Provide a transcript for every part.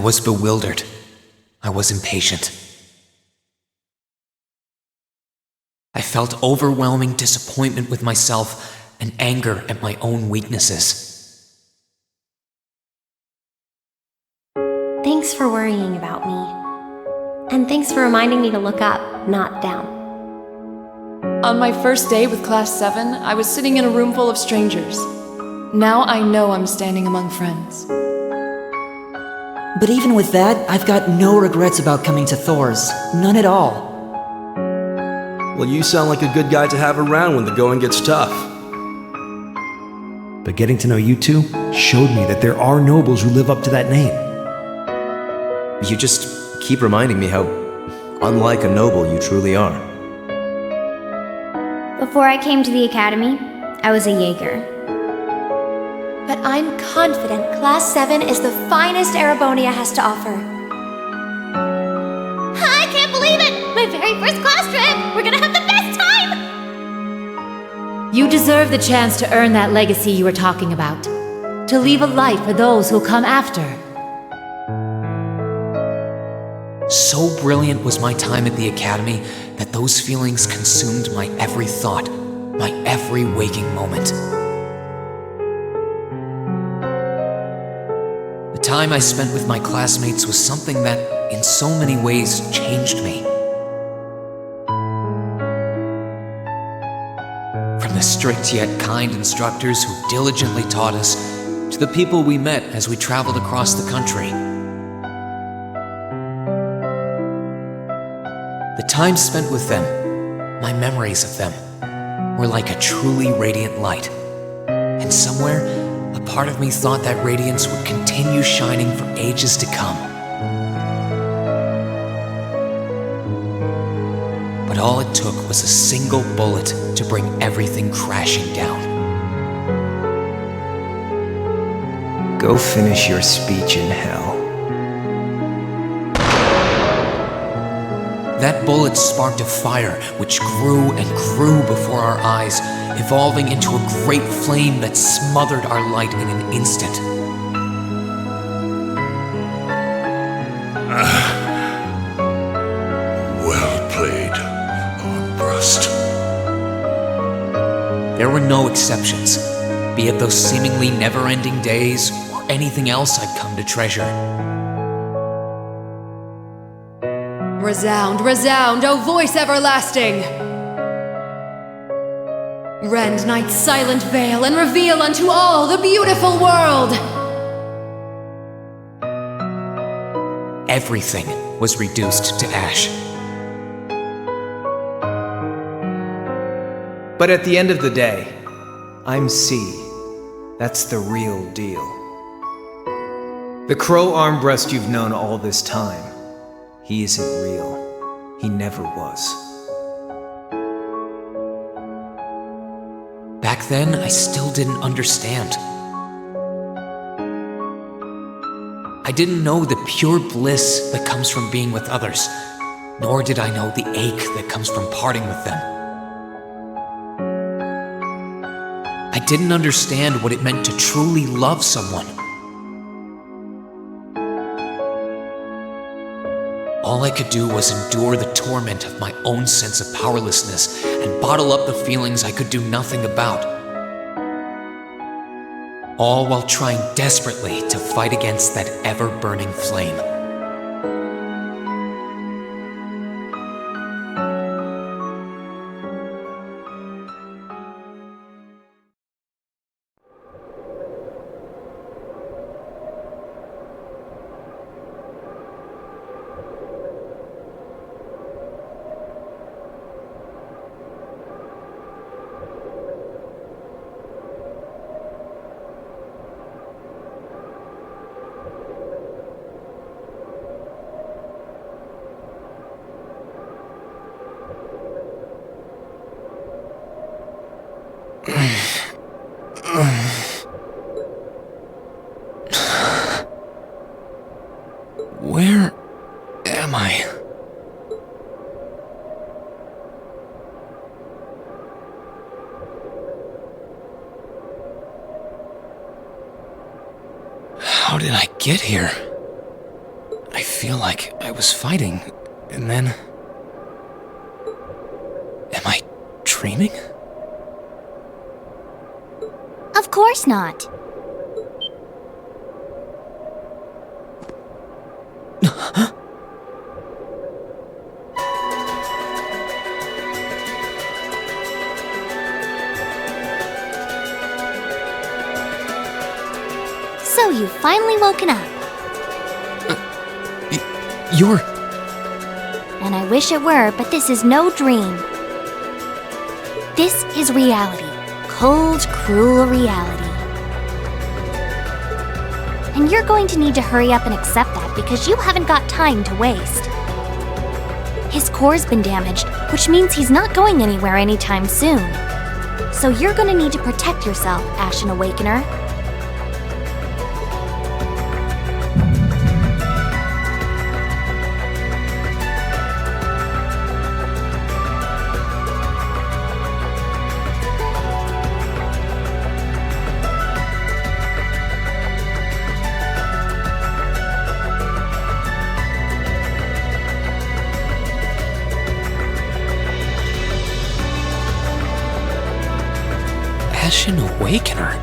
was bewildered. I was impatient. I felt overwhelming disappointment with myself and anger at my own weaknesses. Thanks for worrying about me. And thanks for reminding me to look up, not down. On my first day with Class 7, I was sitting in a room full of strangers. Now I know I'm standing among friends. But even with that, I've got no regrets about coming to Thor's. None at all. Well, you sound like a good guy to have around when the going gets tough. But getting to know you two showed me that there are nobles who live up to that name. You just keep reminding me how unlike a noble you truly are. Before I came to the academy, I was a Jaeger. But I'm confident Class 7 is the finest Erebonia has to offer. I can't believe it! My very first class trip! We're gonna have the best time! You deserve the chance to earn that legacy you were talking about. To leave a light for those who'll come after. So brilliant was my time at the academy that those feelings consumed my every thought, my every waking moment. The time I spent with my classmates was something that, in so many ways, changed me. From the strict yet kind instructors who diligently taught us, to the people we met as we traveled across the country. The time spent with them, my memories of them, were like a truly radiant light. And somewhere, a part of me thought that radiance would continue shining for ages to come. But all it took was a single bullet to bring everything crashing down. Go finish your speech in hell. That bullet sparked a fire which grew and grew before our eyes, evolving into a great flame that smothered our light in an instant. Well played, Armbrust. There were no exceptions, be it those seemingly never-ending days or anything else I'd come to treasure. Resound, resound, O voice everlasting! Rend night's silent veil and reveal unto all the beautiful world! Everything was reduced to ash. But at the end of the day, I'm C. That's the real deal. The Crow Armbrust you've known all this time, he isn't real. He never was. Back then, I still didn't understand. I didn't know the pure bliss that comes from being with others, nor did I know the ache that comes from parting with them. I didn't understand what it meant to truly love someone. All I could do was endure the torment of my own sense of powerlessness and bottle up the feelings I could do nothing about. All while trying desperately to fight against that ever-burning flame. Where am I? How did I get here? feel like I was fighting, and then... Am I dreaming? Of course not. So you've finally woken up. You're... And I wish it were, but this is no dream. This is reality. Cold, cruel reality. And you're going to need to hurry up and accept that because you haven't got time to waste. His core's been damaged, which means he's not going anywhere anytime soon. So you're gonna need to protect yourself, Ashen Awakener. Ashen Awakener?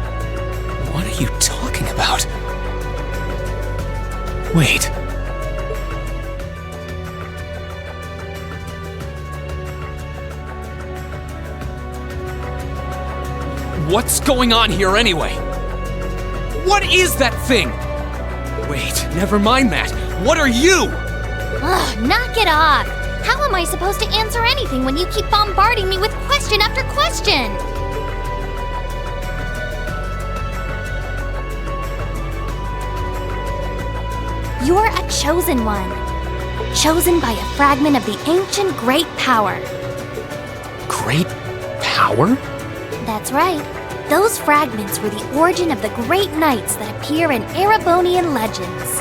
What are you talking about? Wait. What's going on here anyway? What is that thing? Wait, never mind that. What are you? Ugh, knock it off! How am I supposed to answer anything when you keep bombarding me with question after question? You're a chosen one. Chosen by a fragment of the ancient Great Power. Great Power? That's right. Those fragments were the origin of the great knights that appear in Erebonian legends.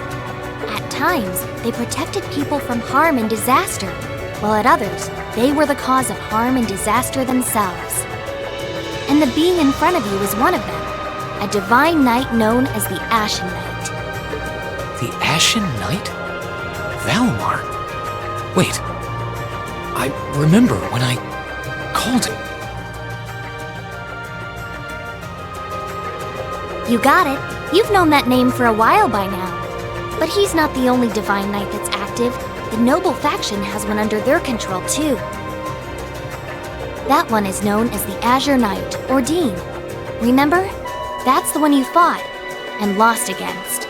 At times, they protected people from harm and disaster, while at others, they were the cause of harm and disaster themselves. And the being in front of you is one of them, a divine knight known as the Ashen Knight. The Ashen Knight? Valimar? Wait. I remember when I called him. You got it. You've known that name for a while by now. But he's not the only divine knight that's active. The noble faction has one under their control, too. That one is known as the Azure Knight, or Dean. Remember? That's the one you fought and lost against.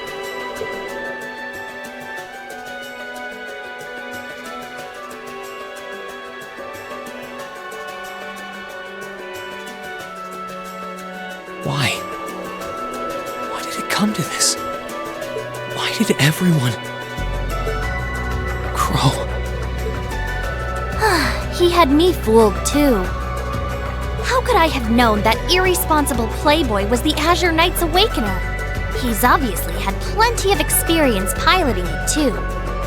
Why? Why did it come to this? Why did everyone... Crow? He had me fooled, too. How could I have known that irresponsible playboy was the Azure Knight's Awakener? He's obviously had plenty of experience piloting it, too.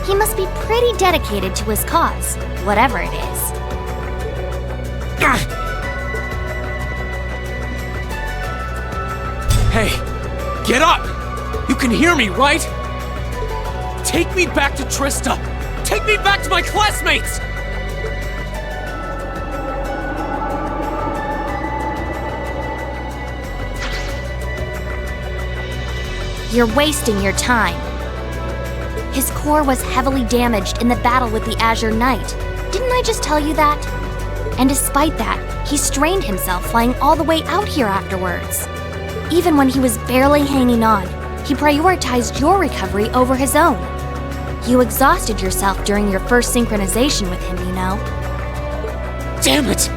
He must be pretty dedicated to his cause, whatever it is. Hey, get up! You can hear me, right? Take me back to Trista! Take me back to my classmates! You're wasting your time. His core was heavily damaged in the battle with the Azure Knight. Didn't I just tell you that? And despite that, he strained himself flying all the way out here afterwards. Even when he was barely hanging on, he prioritized your recovery over his own. You exhausted yourself during your first synchronization with him, you know. Damn it!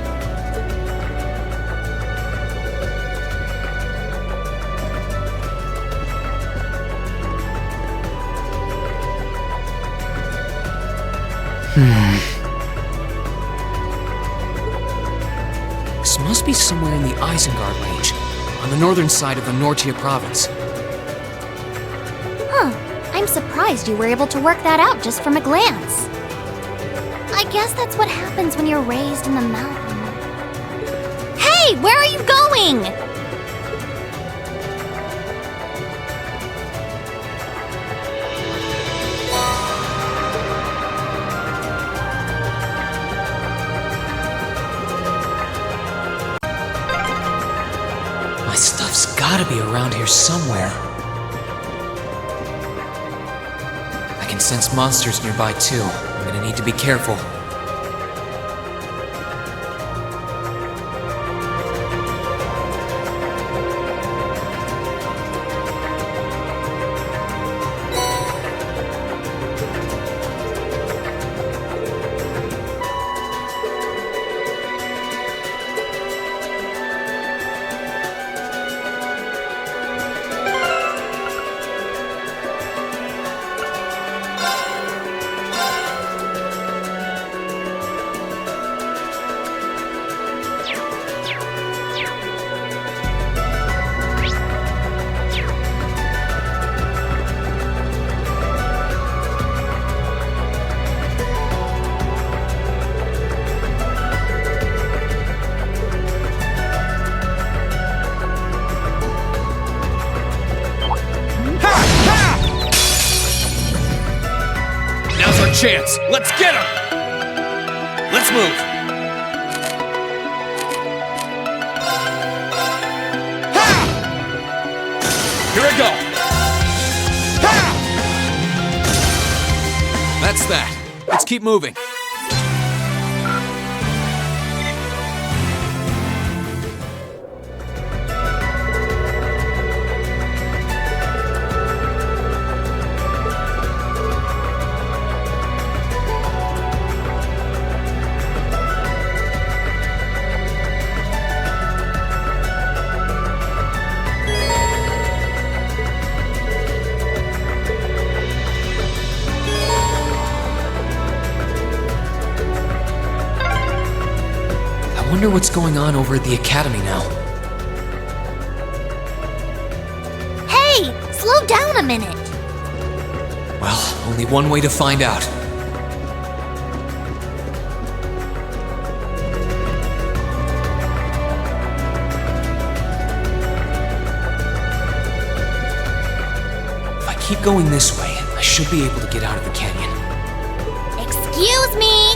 This must be somewhere in the Isengard range, on the northern side of the Nortia province. Huh. I'm surprised you were able to work that out just from a glance. I guess that's what happens when you're raised in the mountain. Hey, where are you going? gotta be around here somewhere. I can sense monsters nearby too. I'm gonna need to be careful. Now's our chance. Let's get him! Let's move. Ha! Here we go. Ha! That's that. Let's keep moving. I wonder what's going on over at the academy now. Hey, slow down a minute. Well, only one way to find out. If I keep going this way, I should be able to get out of the canyon. Excuse me.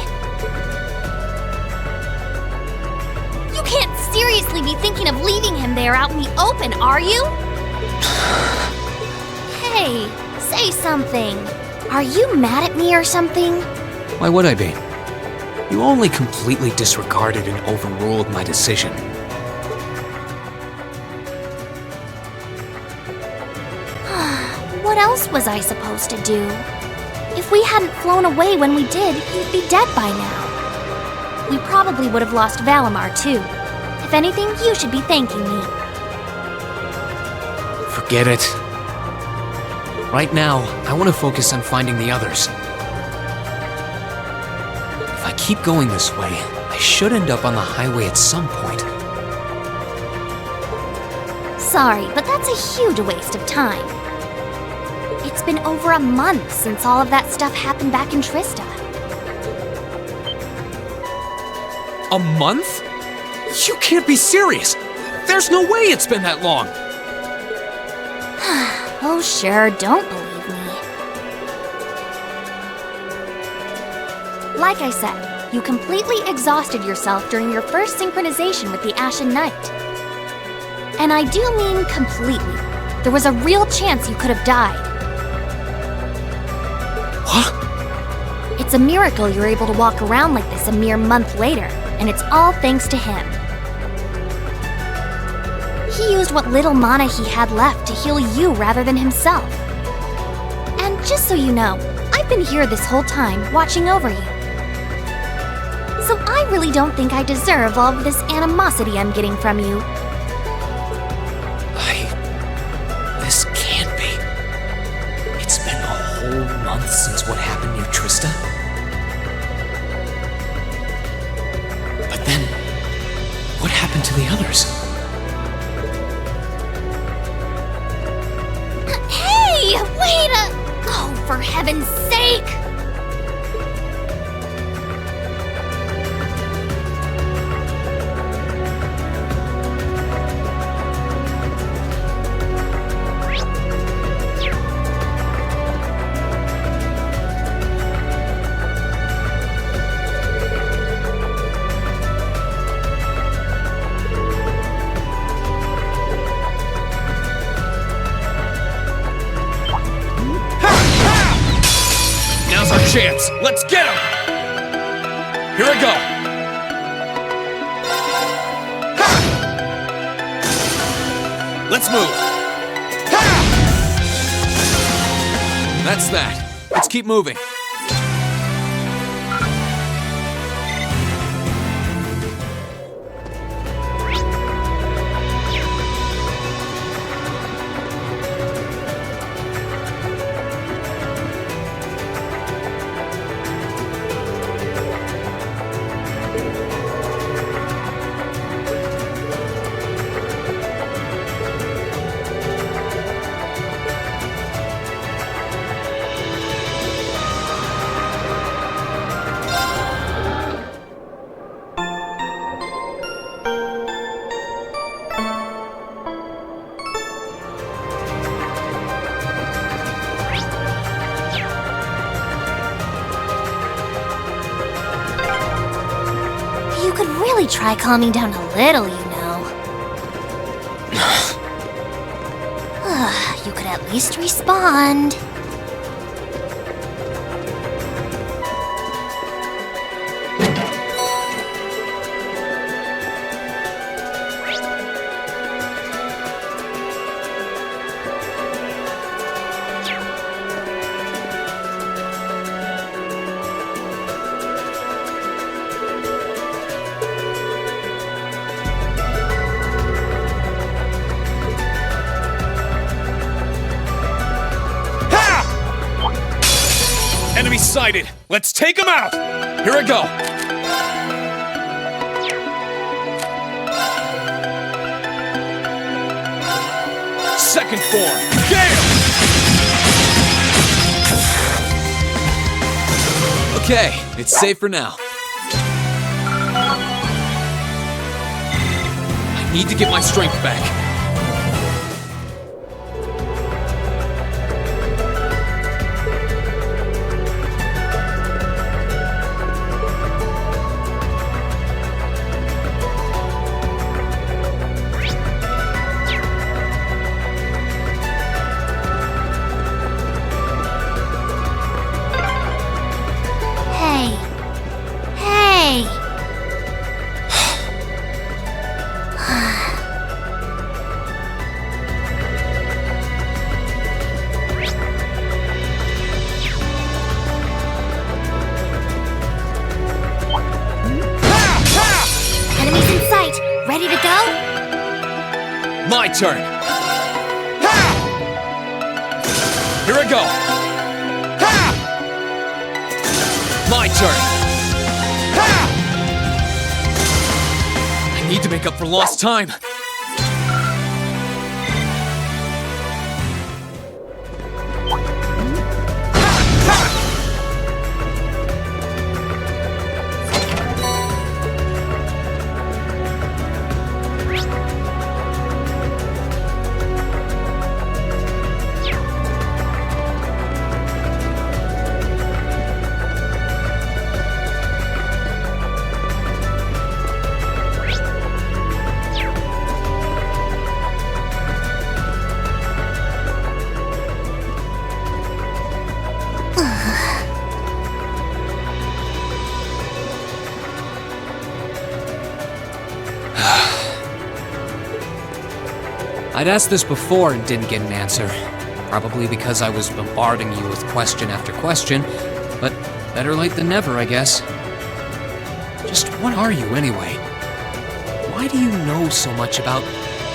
You can't seriously be thinking of leaving him there out in the open, are you? Hey, say something. Are you mad at me or something? Why would I be? You only completely disregarded and overruled my decision. What else was I supposed to do? If we hadn't flown away when we did, he'd be dead by now. We probably would have lost Valimar too. If anything, you should be thanking me. Forget it. Right now, I want to focus on finding the others. If I keep going this way, I should end up on the highway at some point. Sorry, but that's a huge waste of time. It's been over a month since all of that stuff happened back in Trista. A month? You can't be serious! There's no way it's been that long! Oh sure, don't believe me. Like I said, you completely exhausted yourself during your first synchronization with the Ashen Knight. And I do mean completely. There was a real chance you could have died. What? It's a miracle you're able to walk around like this a mere month later, and it's all thanks to him. He used what little mana he had left to heal you rather than himself. And just so you know, I've been here this whole time, watching over you. So I really don't think I deserve all of this animosity I'm getting from you. This can't be. It's been a whole month since what happened near Trista? But then, what happened to the others? Hey, wait a... Oh, for heaven's sake! chance! Let's get him! Here I go! Ha! Let's move! Ha! That's that. Let's keep moving. You could really try calming down a little, you know. You could at least respond. Enemy sighted! Let's take him out! Here I go! Second form! Get him! Okay, it's safe for now. I need to get my strength back. Ready to go? My turn! Ha! Here I go! Ha! My turn! Ha! I need to make up for lost time. I'd asked this before and didn't get an answer. Probably because I was bombarding you with question after question, but better late than never, I guess. Just what are you anyway? Why do you know so much about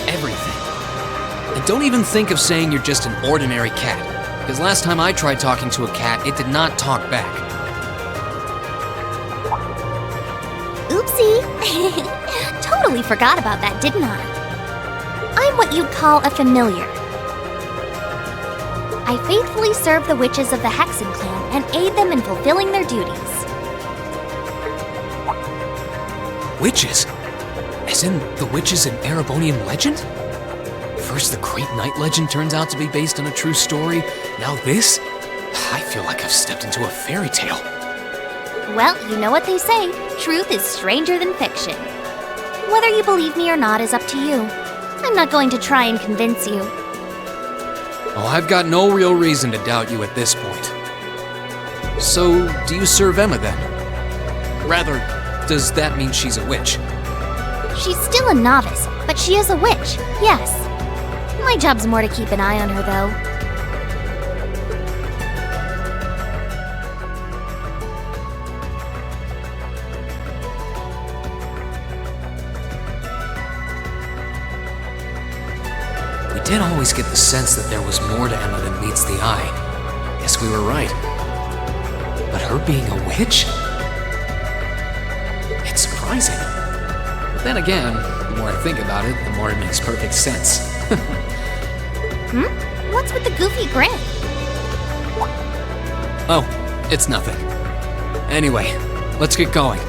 everything? And don't even think of saying you're just an ordinary cat, because last time I tried talking to a cat, it did not talk back. Oopsie! Totally forgot about that, didn't I? I'm what you'd call a familiar. I faithfully serve the witches of the Hexen clan and aid them in fulfilling their duties. Witches? As in the witches in Erebonian legend? First the Great Night legend turns out to be based on a true story, now this? I feel like I've stepped into a fairy tale. Well, you know what they say, truth is stranger than fiction. Whether you believe me or not is up to you. I'm not going to try and convince you. Oh, I've got no real reason to doubt you at this point. So, do you serve Emma then? Rather, does that mean she's a witch? She's still a novice, but she is a witch, yes. My job's more to keep an eye on her, though. We did always get the sense that there was more to Emma than meets the eye. Guess we were right. But her being a witch? It's surprising. But then again, the more I think about it, the more it makes perfect sense. What's with the goofy grin? Oh, it's nothing. Anyway, let's get going.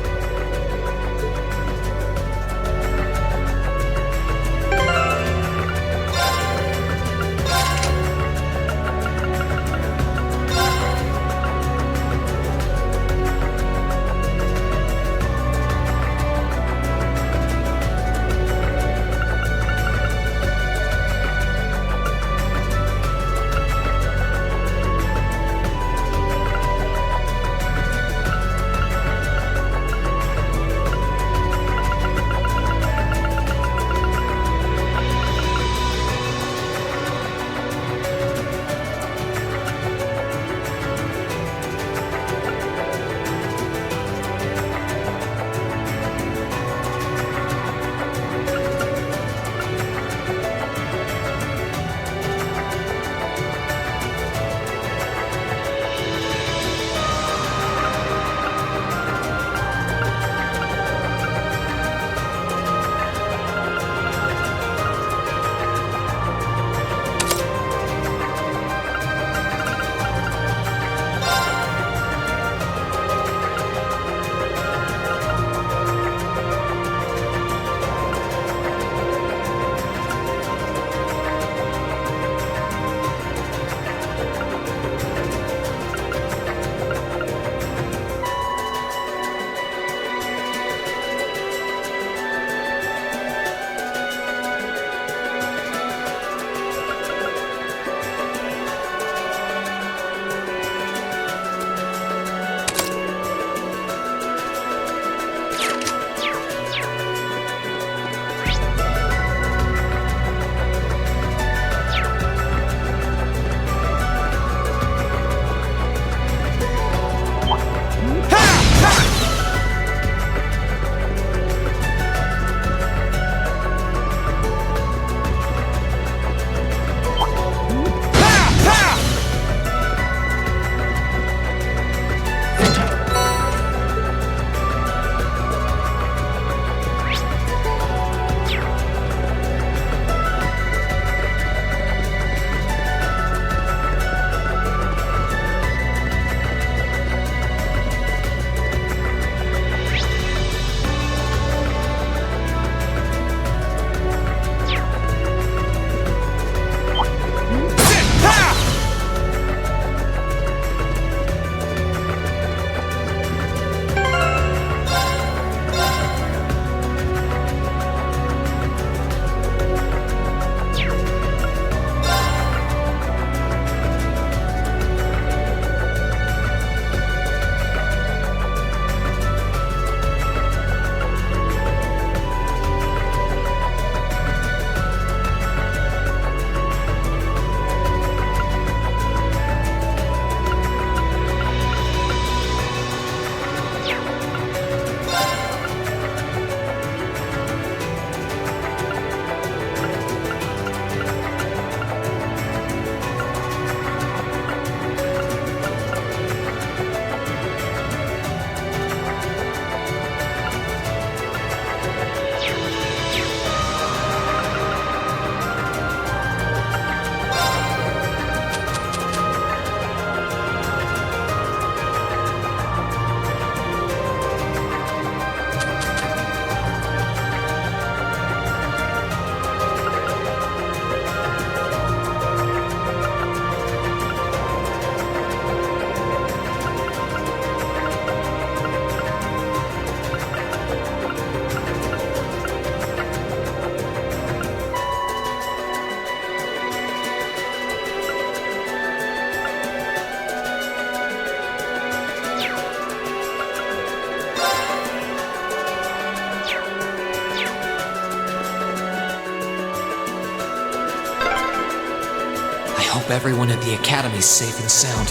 hope everyone at the Academy's safe and sound.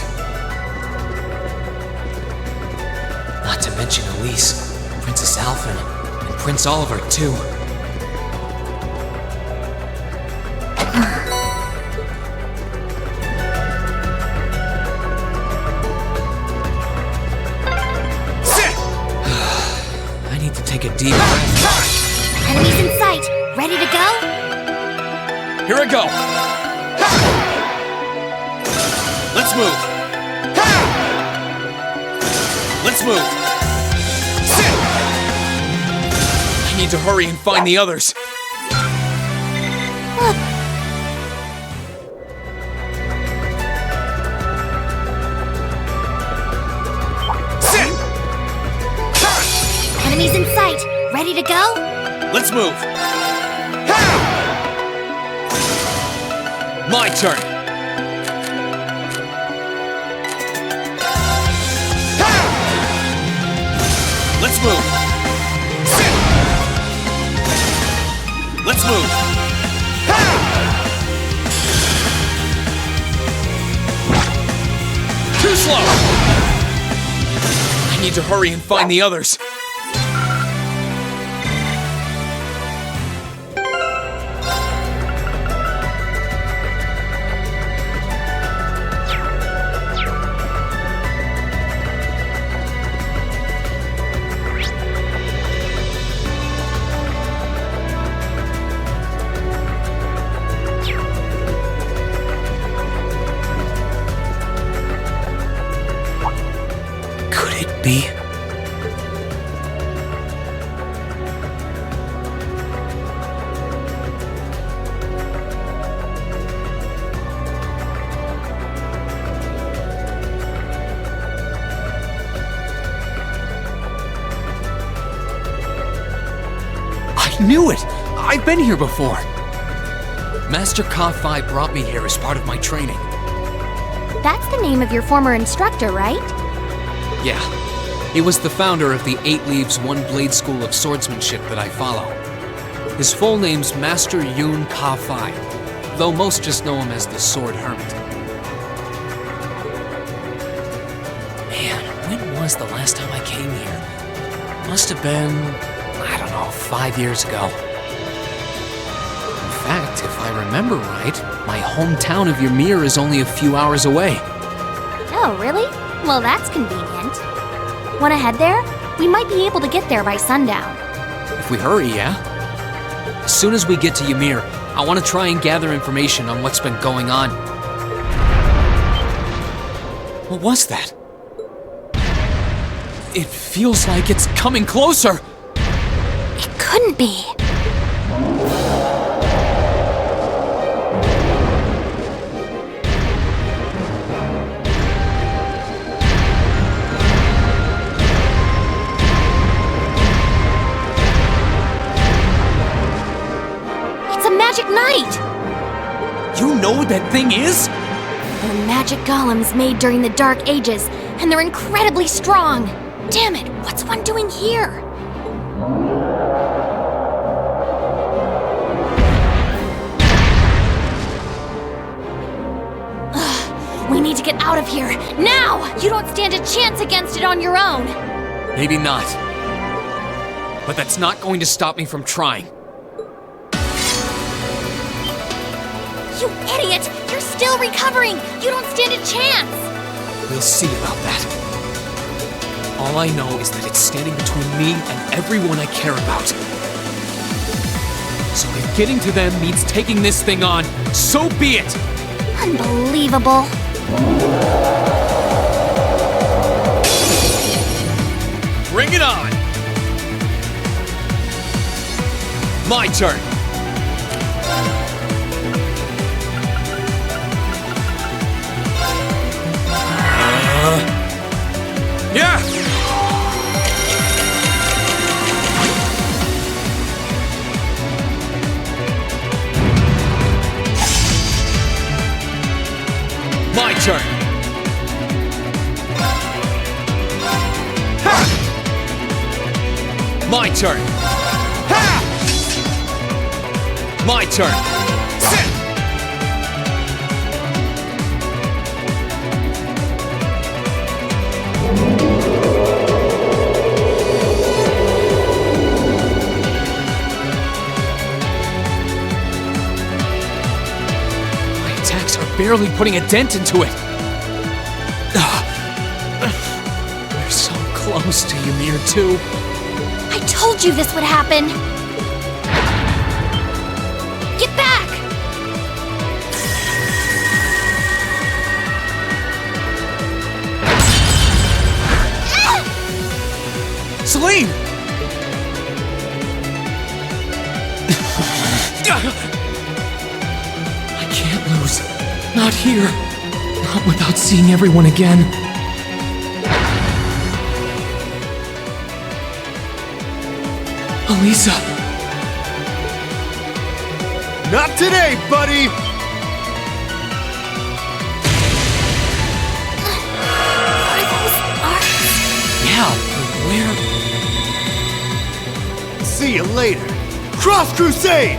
Not to mention Elise, Princess Alphen, and Prince Oliver, too. I need to take a deep breath. Enemies in sight. Ready to go? Here I go! Let's move! Let's move! I need to hurry and find the others. Enemies in sight. Ready to go? Let's move! My turn. Let's move! Let's move! Too slow! I need to hurry and find the others. Could it be? I knew it! I've been here before! Master Ka-Fi brought me here as part of my training. That's the name of your former instructor, right? Yeah. He was the founder of the 8 Leaves, 1 Blade School of Swordsmanship that I follow. His full name's Master Yoon Ka-Fi, though most just know him as the Sword Hermit. Man, when was the last time I came here? Must have been, I don't know, 5 years ago. In fact, if I remember right, my hometown of Ymir is only a few hours away. Oh, really? Well, that's convenient. Wanna head there? We might be able to get there by sundown. If we hurry, yeah? As soon as we get to Ymir, I want to try and gather information on what's been going on. What was that? It feels like it's coming closer! It couldn't be. Magic Knight! You know what that thing is? They're magic golems made during the Dark Ages, and they're incredibly strong. Damn it, what's one doing here? Ugh, we need to get out of here, now! You don't stand a chance against it on your own. Maybe not. But that's not going to stop me from trying. You idiot! You're still recovering! You don't stand a chance! We'll see about that. All I know is that it's standing between me and everyone I care about. So if getting to them means taking this thing on, so be it! Unbelievable. Bring it on! My turn! Yeah! My turn! Ha! My turn! Ha! My turn! Sit! barely putting a dent into it. We're so close to Ymir too. I told you this would happen! Get back! Celine! I can't lose. Not here. Not without seeing everyone again. Elisa! Not today, buddy! Are those arcs? Yeah, but where? See you later. Cross Crusade!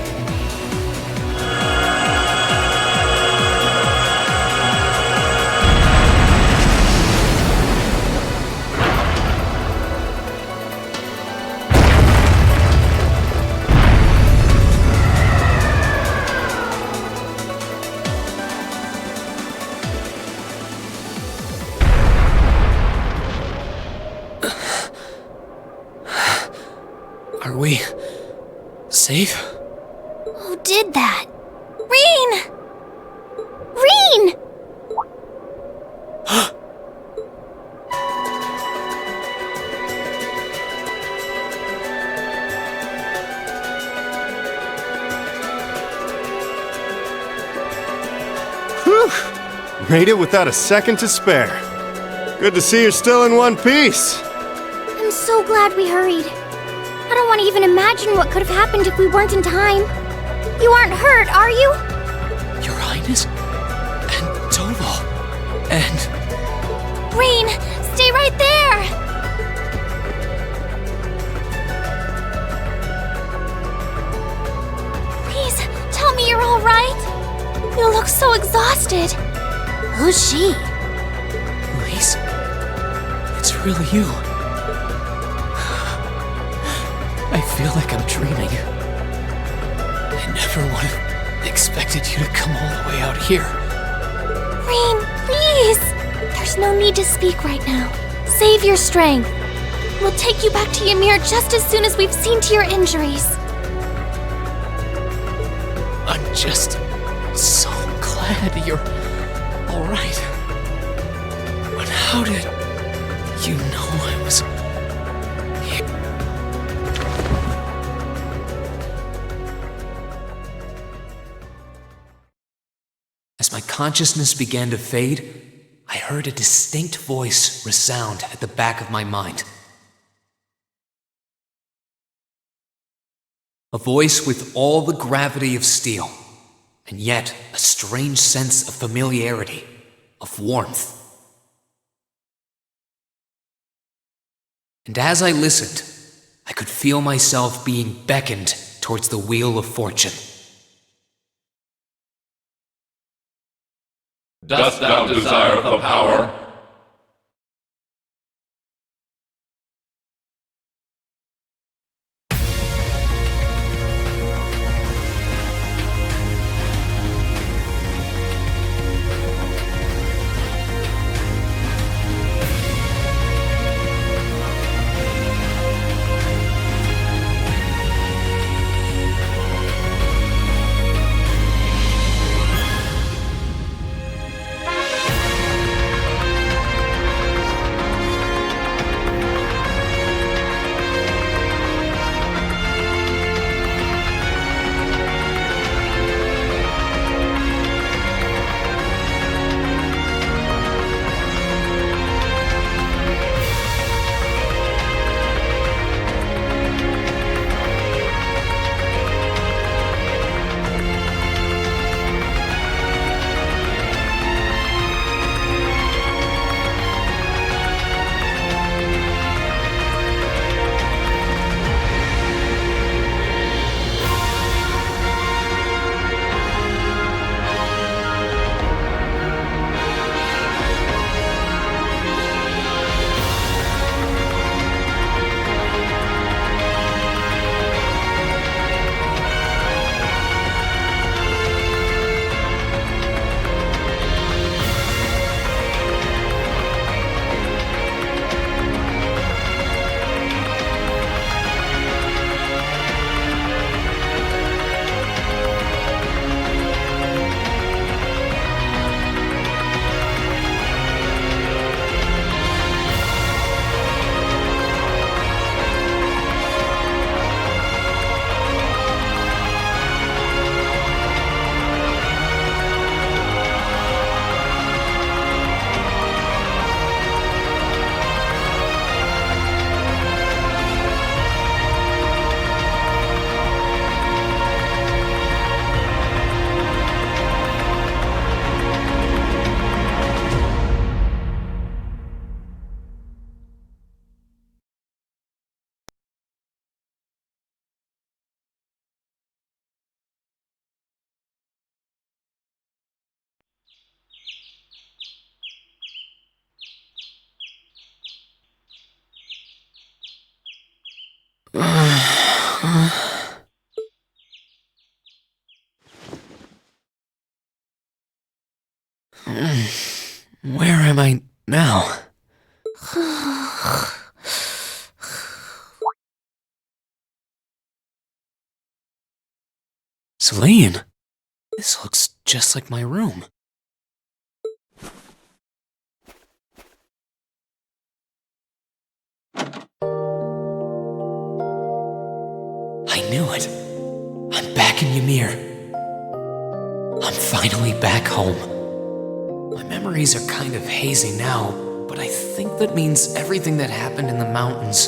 Are we safe? Who did that? Reen! Reen! Whew! Made it without a second to spare. Good to see you're still in one piece. I'm so glad we hurried. I don't want to even imagine what could have happened if we weren't in time. You aren't hurt, are you? Your Highness? And Toval? And... Reen, stay right there! Please, tell me you're all right. You look so exhausted. Who's she? Elise? It's really you. I feel like I'm dreaming. I never would have expected you to come all the way out here. Reen, please! There's no need to speak right now. Save your strength. We'll take you back to Ymir just as soon as we've seen to your injuries. I'm just so glad you're all right. But how did you know I was here? As my consciousness began to fade, I heard a distinct voice resound at the back of my mind. A voice with all the gravity of steel, and yet a strange sense of familiarity, of warmth. And as I listened, I could feel myself being beckoned towards the wheel of fortune. Dost thou desire the power? Where am I now? Celine, this looks just like my room. I knew it. I'm back in Ymir. I'm finally back home. My memories are kind of hazy now, but I think that means everything that happened in the mountains.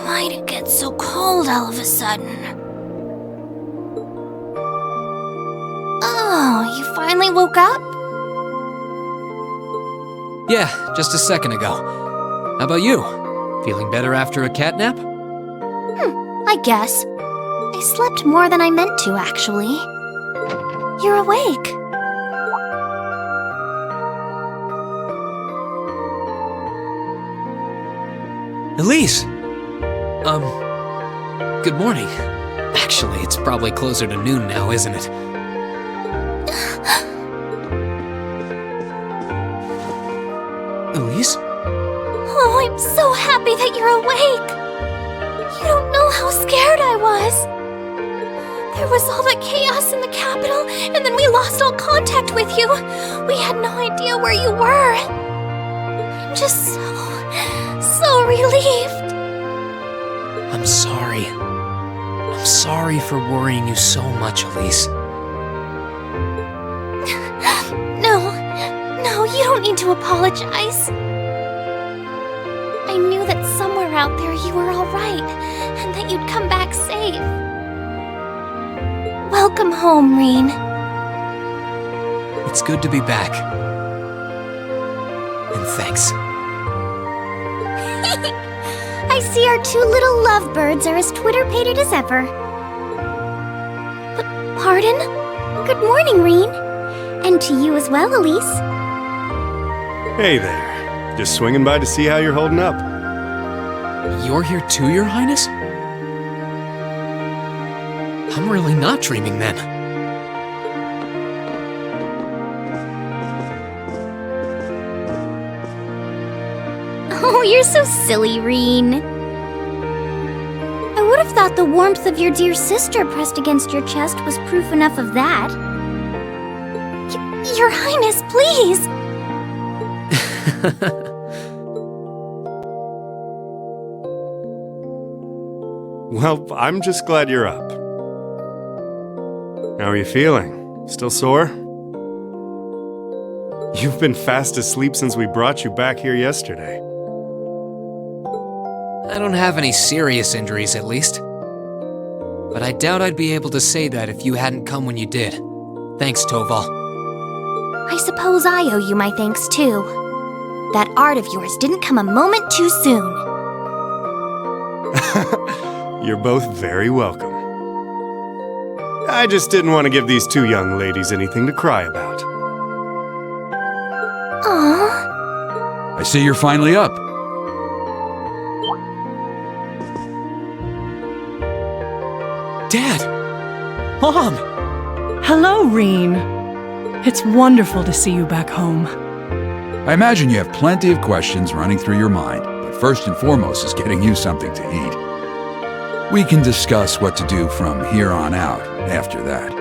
Why'd it get so cold all of a sudden? Oh, you finally woke up? Yeah, just a second ago. How about you? Feeling better after a cat nap? I guess. I slept more than I meant to, actually. You're awake. Elise! Good morning. Actually, it's probably closer to noon now, isn't it? Elise? Oh, I'm so happy that you're awake. You don't know how scared I was. There was all that chaos in the capital, and then we lost all contact with you. We had no idea where you were. I'm just so relieved. I'm sorry. I'm sorry for worrying you so much, Elise. No, you don't need to apologize. I knew that somewhere out there you were all right, and that you'd come back safe. Welcome home, Reen. It's good to be back. And thanks. I see our two little lovebirds are as Twitter-pated as ever. Pardon? Good morning, Reen. And to you as well, Elise. Hey there. Just swinging by to see how you're holding up. You're here too, Your Highness? I'm really not dreaming then. Oh, you're so silly, Reen. I would have thought the warmth of your dear sister pressed against your chest was proof enough of that. Your Highness, please! Well, I'm just glad you're up. How are you feeling? Still sore? You've been fast asleep since we brought you back here yesterday. I don't have any serious injuries, at least. But I doubt I'd be able to say that if you hadn't come when you did. Thanks, Toval. I suppose I owe you my thanks, too. That art of yours didn't come a moment too soon. You're both very welcome. I just didn't want to give these two young ladies anything to cry about. Aww. I see you're finally up. Dad! Mom! Hello, Reen. It's wonderful to see you back home. I imagine you have plenty of questions running through your mind, but first and foremost is getting you something to eat. We can discuss what to do from here on out after that.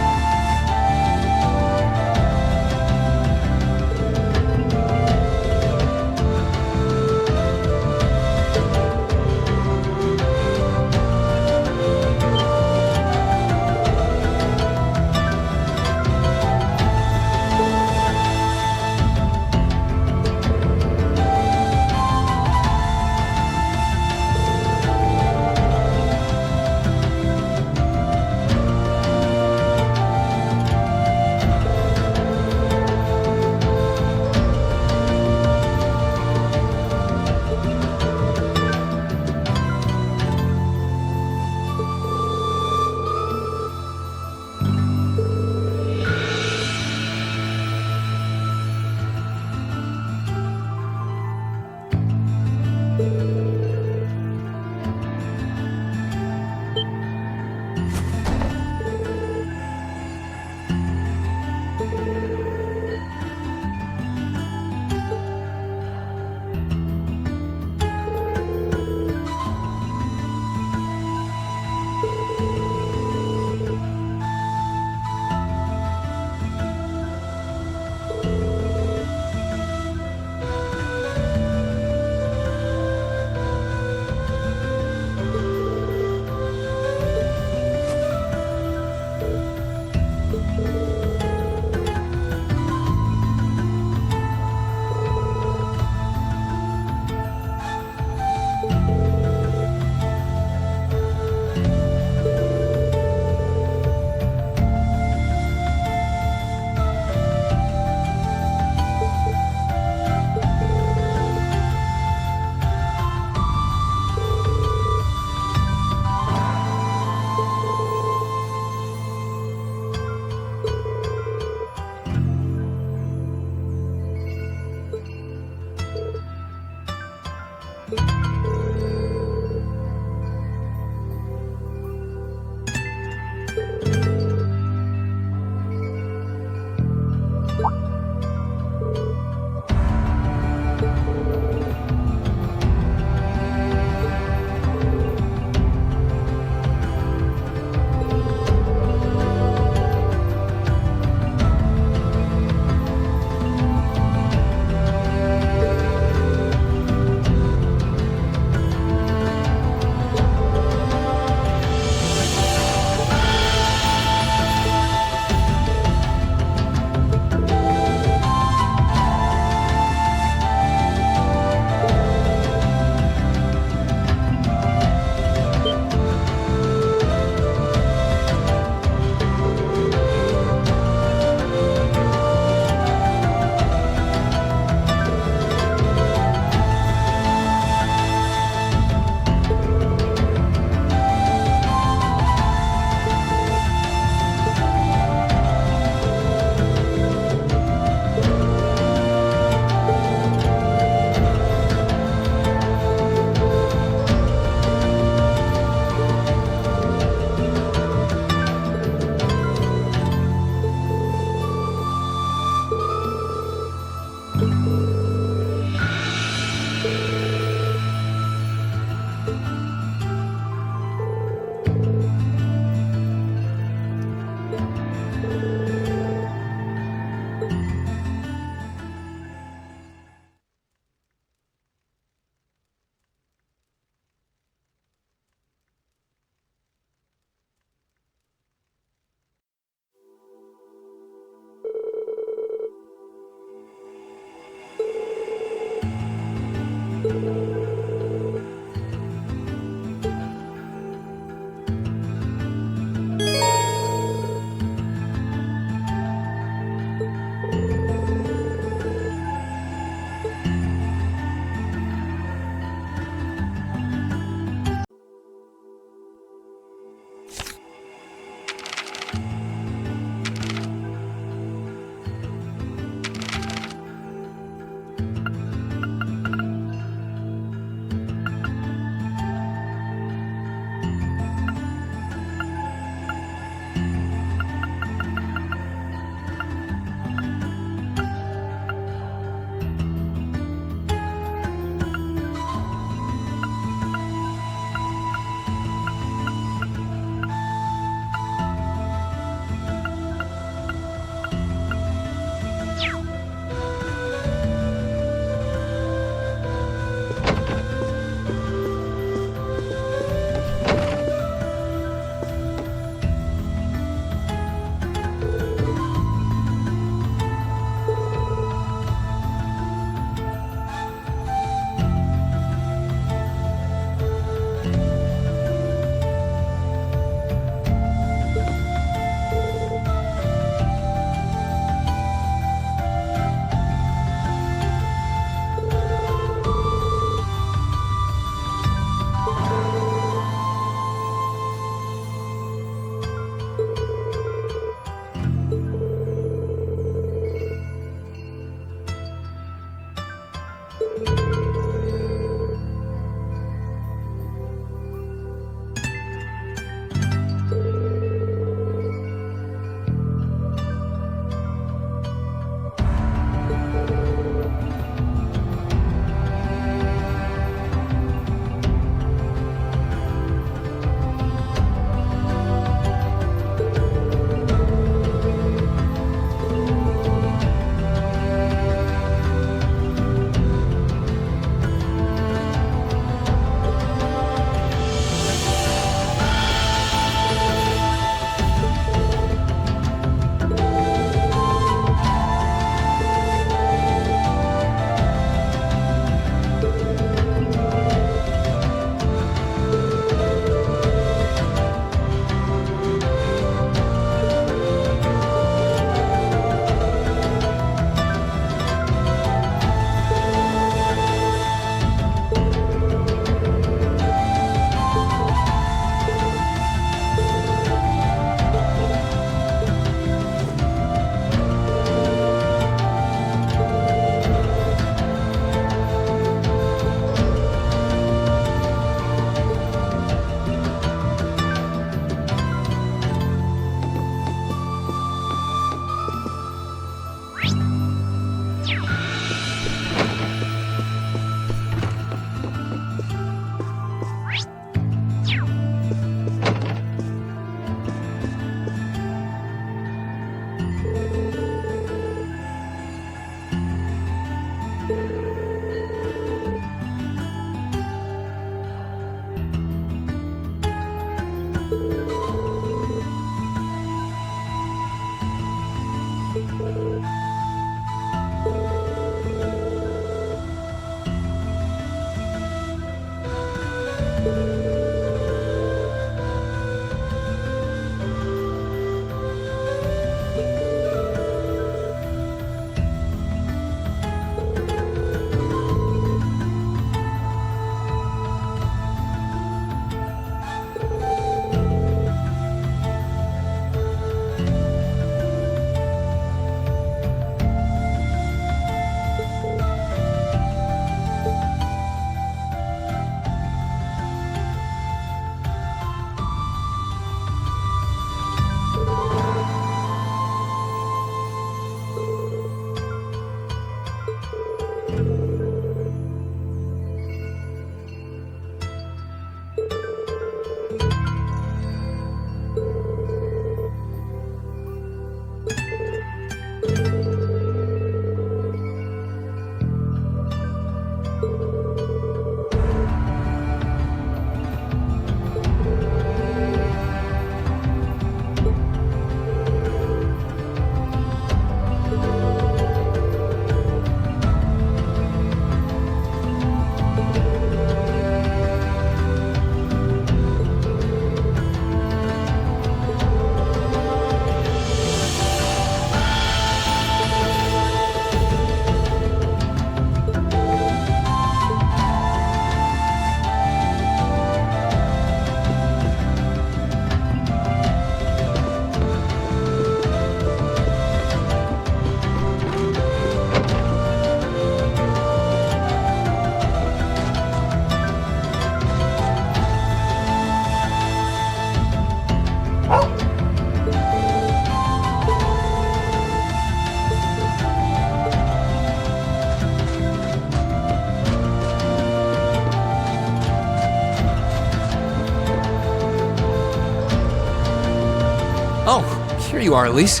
Oh, here you are, Elise.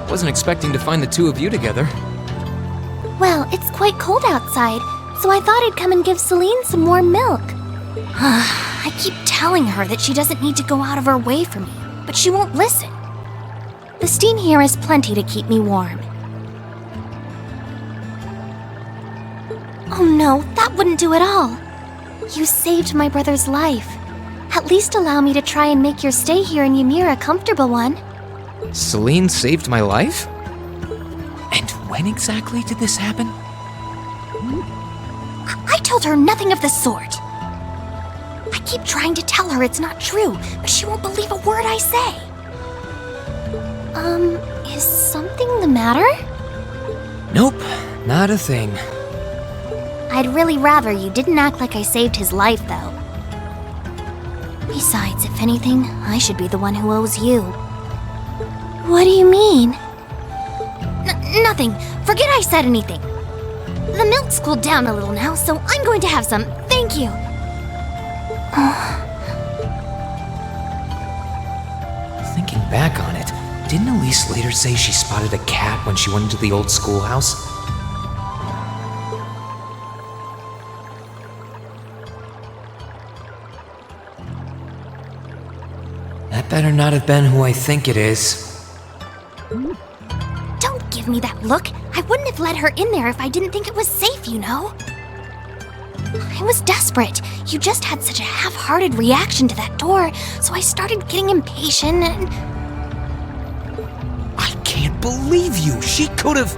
Wasn't expecting to find the two of you together. Well, it's quite cold outside, so I thought I'd come and give Celine some warm milk. I keep telling her that she doesn't need to go out of her way for me, but she won't listen. The steam here is plenty to keep me warm. Oh no, that wouldn't do at all. You saved my brother's life. At least allow me to try and make your stay here in Ymir a comfortable one. Celine saved my life? And when exactly did this happen? I told her nothing of the sort. I keep trying to tell her it's not true, but she won't believe a word I say. Is something the matter? Nope, not a thing. I'd really rather you didn't act like I saved his life, though. Besides, if anything, I should be the one who owes you. What do you mean? Nothing. Forget I said anything. The milk's cooled down a little now, so I'm going to have some. Thank you. Thinking back on it, didn't Elise later say she spotted a cat when she went into the old schoolhouse? That better not have been who I think it is. Don't give me that look. I wouldn't have let her in there if I didn't think it was safe, you know. I was desperate. You just had such a half-hearted reaction to that door, so I started getting impatient and... I can't believe you! She could've...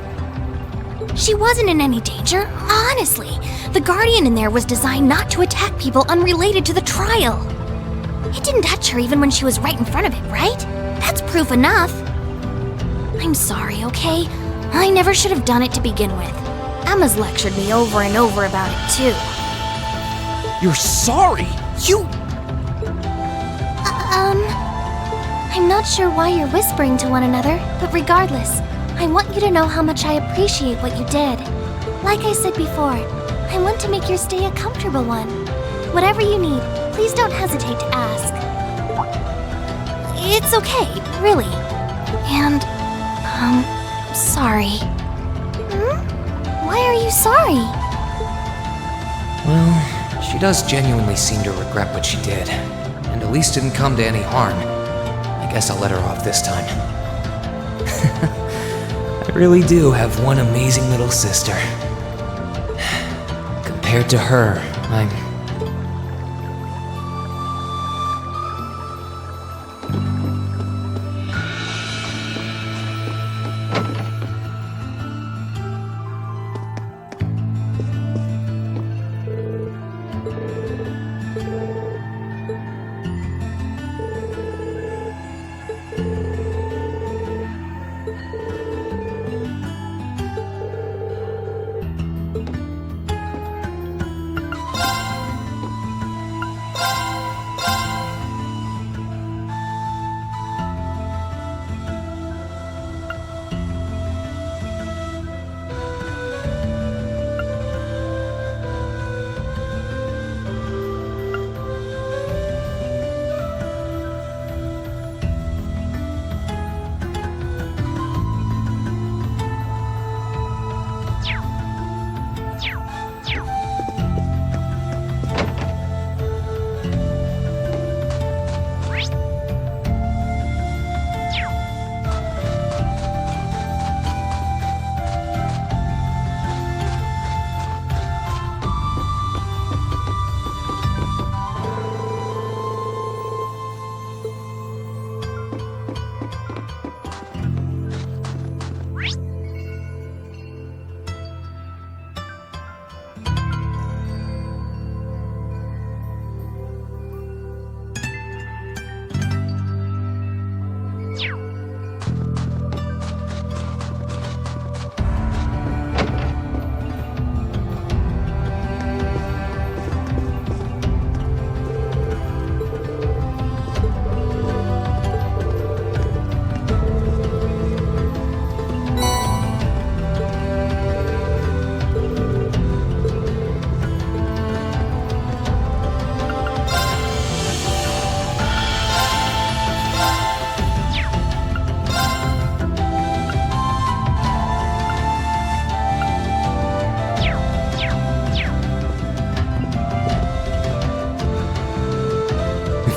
She wasn't in any danger, honestly. The Guardian in there was designed not to attack people unrelated to the trial. It didn't touch her even when she was right in front of it, right? That's proof enough. I'm sorry, okay? I never should have done it to begin with. Emma's lectured me over and over about it, too. You're sorry? You... I'm not sure why you're whispering to one another, but regardless, I want you to know how much I appreciate what you did. Like I said before, I want to make your stay a comfortable one. Whatever you need, please don't hesitate to ask. It's okay, really. And, sorry. Why are you sorry? Well, she does genuinely seem to regret what she did, and Elise didn't come to any harm. I guess I'll let her off this time. I really do have one amazing little sister. Compared to her, I'm...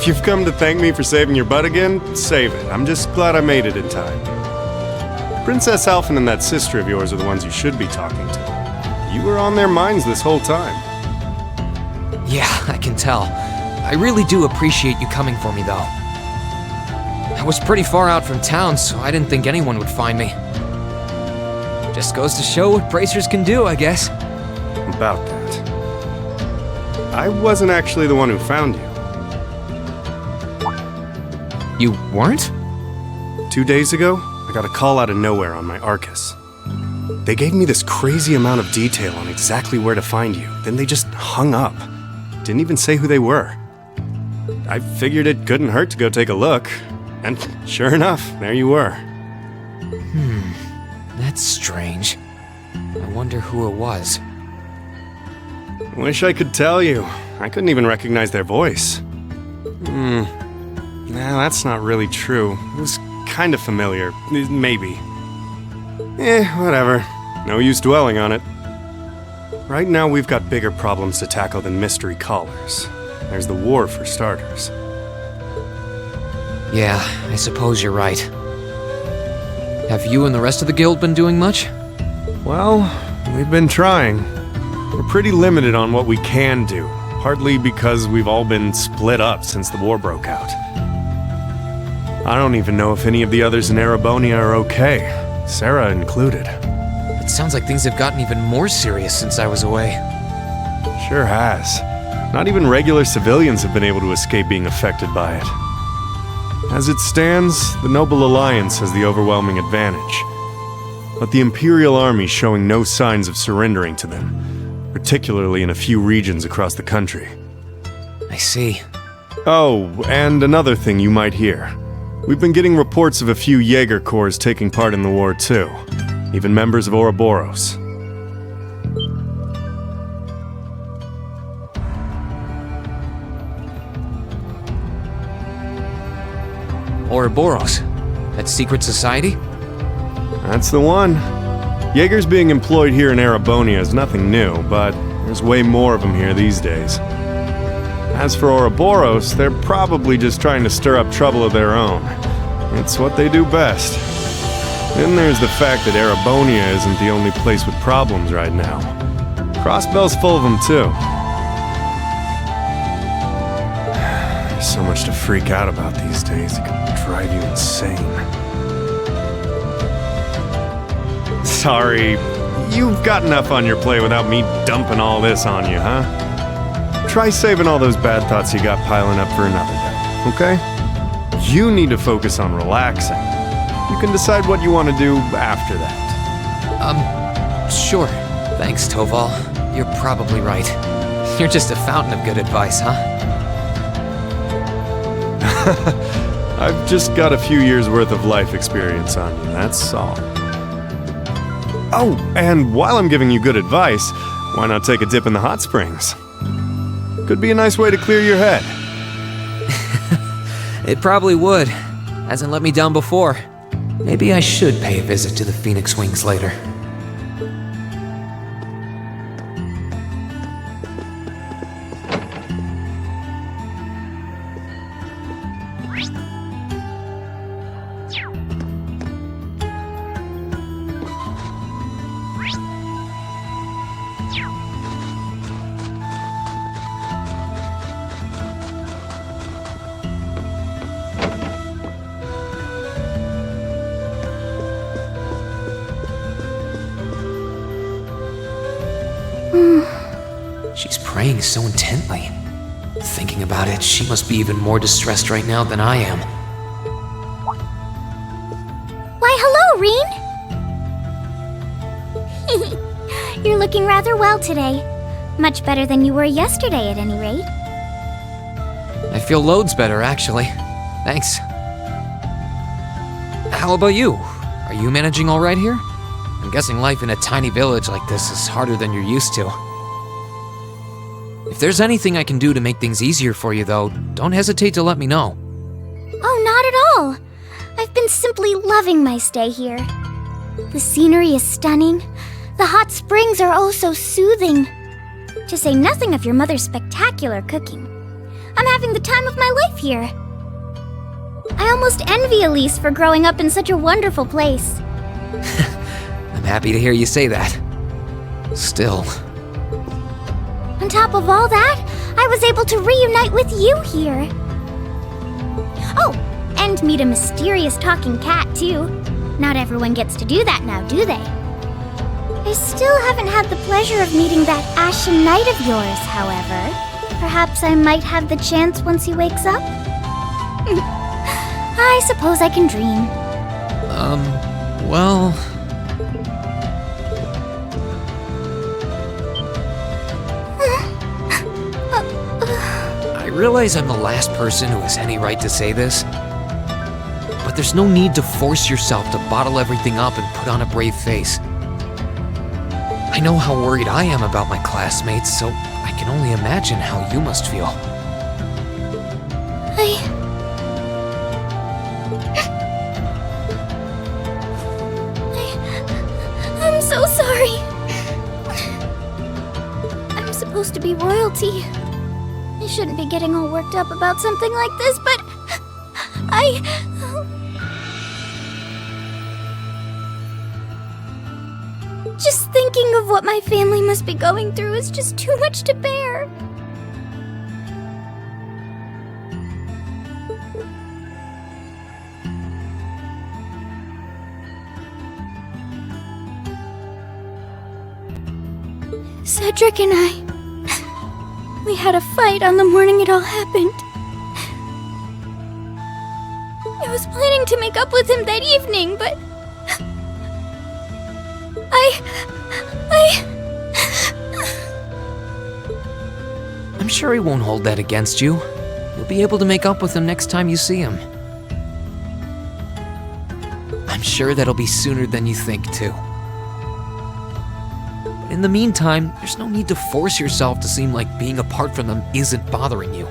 you've come to thank me for saving your butt again, save it. I'm just glad I made it in time. Princess Alphen and that sister of yours are the ones you should be talking to. You were on their minds this whole time. Yeah, I can tell. I really do appreciate you coming for me, though. I was pretty far out from town, so I didn't think anyone would find me. Just goes to show what bracers can do, I guess. About that. I wasn't actually the one who found you. You weren't? 2 days ago, I got a call out of nowhere on my Arcus. They gave me this crazy amount of detail on exactly where to find you, then they just hung up. Didn't even say who they were. I figured it couldn't hurt to go take a look, and sure enough, there you were. That's strange. I wonder who it was. Wish I could tell you. I couldn't even recognize their voice. Nah, that's not really true. It was kind of familiar. Maybe. Whatever. No use dwelling on it. Right now we've got bigger problems to tackle than mystery callers. There's the war for starters. Yeah, I suppose you're right. Have you and the rest of the guild been doing much? Well, we've been trying. We're pretty limited on what we can do, partly because we've all been split up since the war broke out. I don't even know if any of the others in Erebonia are okay, Sarah included. It sounds like things have gotten even more serious since I was away. Sure has. Not even regular civilians have been able to escape being affected by it. As it stands, the Noble Alliance has the overwhelming advantage. But the Imperial Army's showing no signs of surrendering to them, particularly in a few regions across the country. I see. Oh, and another thing you might hear. We've been getting reports of a few Jaeger Corps taking part in the war too, even members of Ouroboros. Ouroboros? That secret society? That's the one. Jaegers being employed here in Erebonia is nothing new, but there's way more of them here these days. As for Ouroboros, they're probably just trying to stir up trouble of their own. It's what they do best. Then there's the fact that Erebonia isn't the only place with problems right now. Crossbell's full of them too. There's so much to freak out about these days, it can drive you insane. Sorry, you've got enough on your plate without me dumping all this on you, huh? Try saving all those bad thoughts you got piling up for another day, okay? You need to focus on relaxing. You can decide what you want to do after that. Sure. Thanks, Toval. You're probably right. You're just a fountain of good advice, huh? I've just got a few years' worth of life experience on you, that's all. Oh, and while I'm giving you good advice, why not take a dip in the hot springs? Could be a nice way to clear your head. It probably would. Hasn't let me down before. Maybe I should pay a visit to the Phoenix Wings later. She's praying so intently. Thinking about it, she must be even more distressed right now than I am. Why, hello, Reen! You're looking rather well today. Much better than you were yesterday, at any rate. I feel loads better, actually. Thanks. How about you? Are you managing all right here? I'm guessing life in a tiny village like this is harder than you're used to. If there's anything I can do to make things easier for you, though, don't hesitate to let me know. Oh, not at all. I've been simply loving my stay here. The scenery is stunning. The hot springs are oh so soothing. To say nothing of your mother's spectacular cooking. I'm having the time of my life here. I almost envy Elise for growing up in such a wonderful place. I'm happy to hear you say that. Still. On top of all that, I was able to reunite with you here. Oh, and meet a mysterious talking cat, too. Not everyone gets to do that now, do they? I still haven't had the pleasure of meeting that Ashen Knight of yours, however. Perhaps I might have the chance once he wakes up? I suppose I can dream. Well... I realize I'm the last person who has any right to say this, but there's no need to force yourself to bottle everything up and put on a brave face. I know how worried I am about my classmates, so I can only imagine how you must feel. I'm so sorry. I'm supposed to be royalty. I shouldn't be getting all worked up about something like this, but just thinking of what my family must be going through is just too much to bear. Cedric and we had a fight on the morning it all happened. I was planning to make up with him that evening, but I'm sure he won't hold that against you. You'll be able to make up with him next time you see him. I'm sure that'll be sooner than you think, too. But in the meantime, there's no need to force yourself to seem like being apart from them isn't bothering you.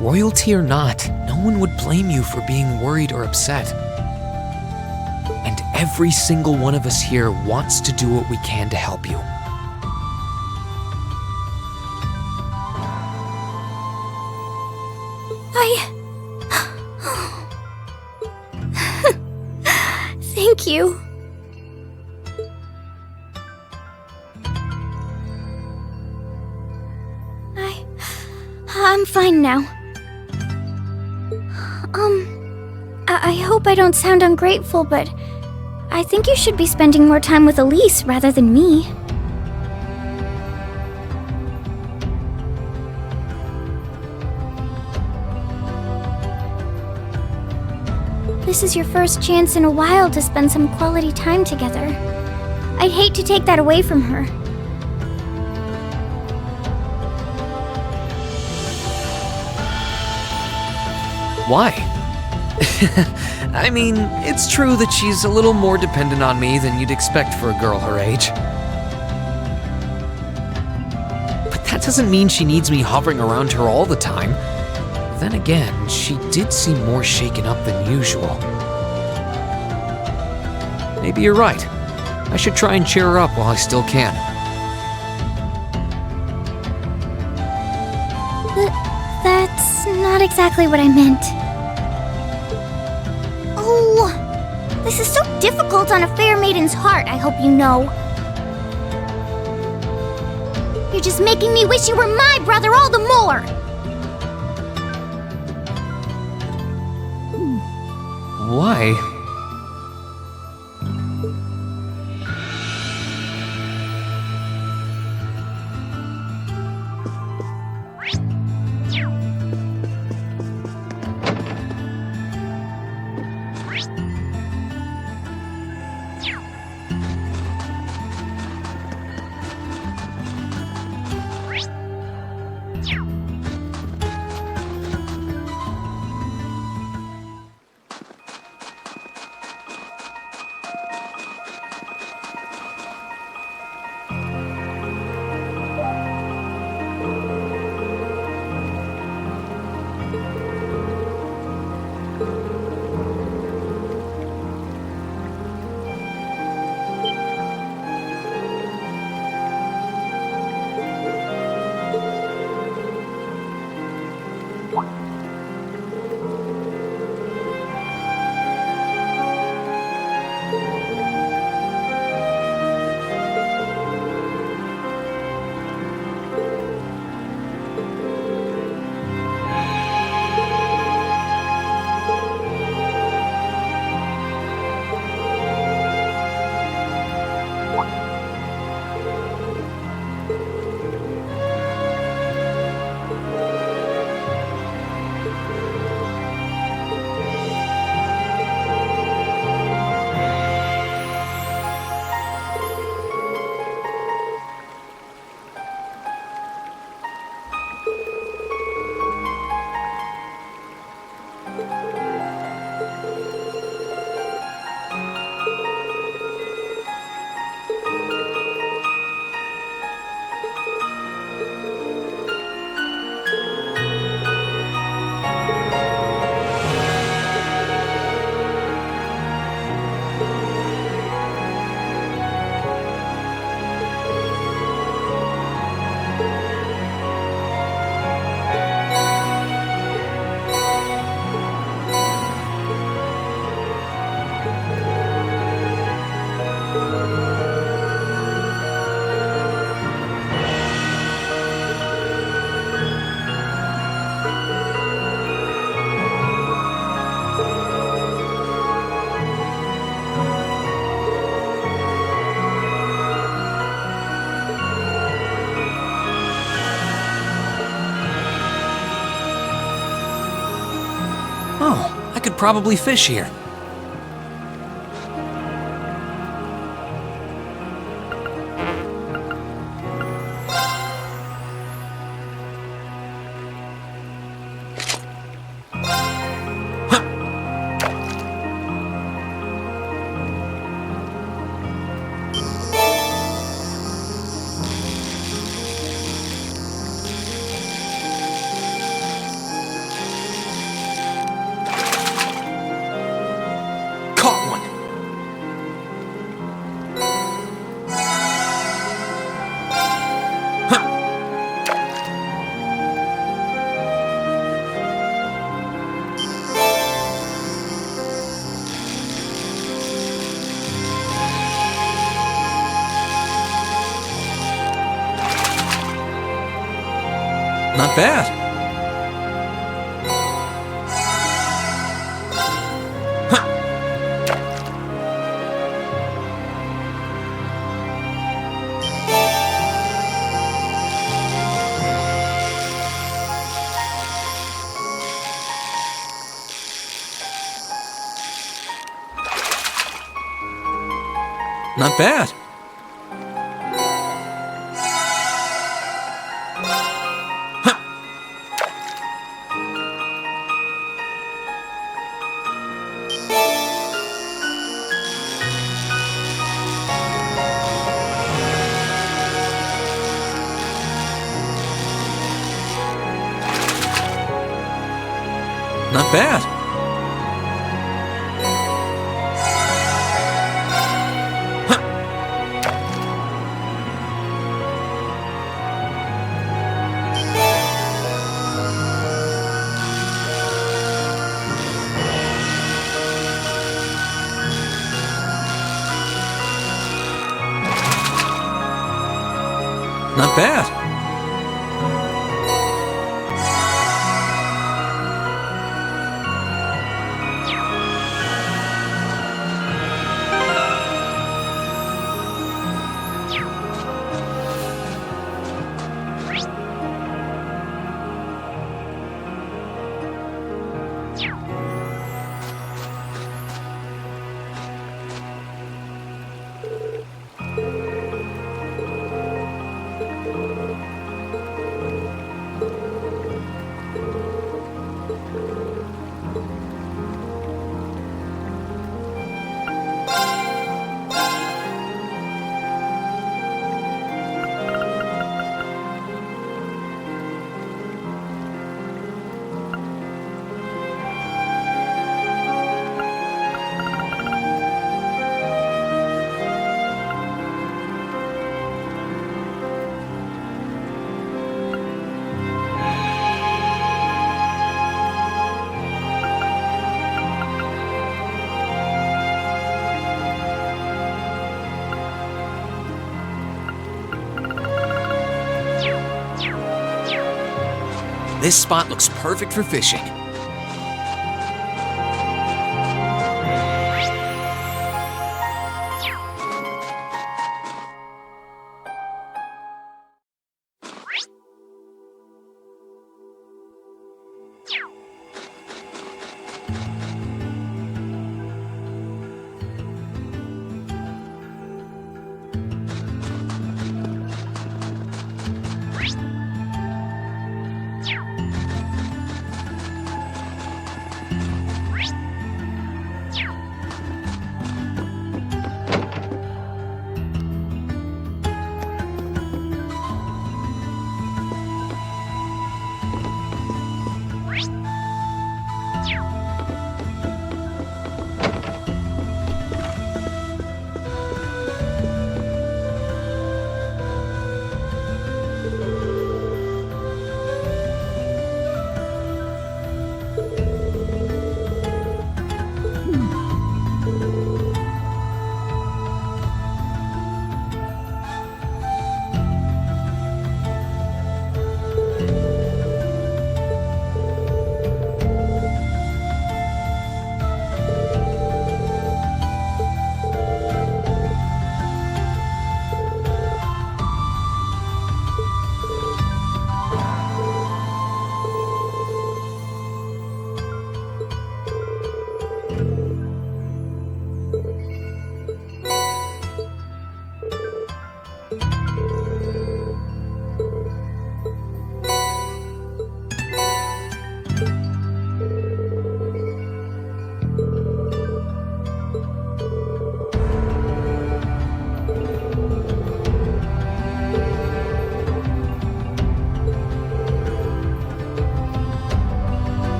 Royalty or not, no one would blame you for being worried or upset. And every single one of us here wants to do what we can to help you. Thank you. I'm fine now. I hope I don't sound ungrateful, but I think you should be spending more time with Elise rather than me. This is your first chance in a while to spend some quality time together. I'd hate to take that away from her. Why? I mean, it's true that she's a little more dependent on me than you'd expect for a girl her age. But that doesn't mean she needs me hovering around her all the time. Then again, she did seem more shaken up than usual. Maybe you're right. I should try and cheer her up while I still can. That's not exactly what I meant. Oh, this is so difficult on a fair maiden's heart, I hope you know. You're just making me wish you were my brother all the more. Why? Oh, I could probably fish here. Not bad. Not bad. Not bad. Not bad. This spot looks perfect for fishing.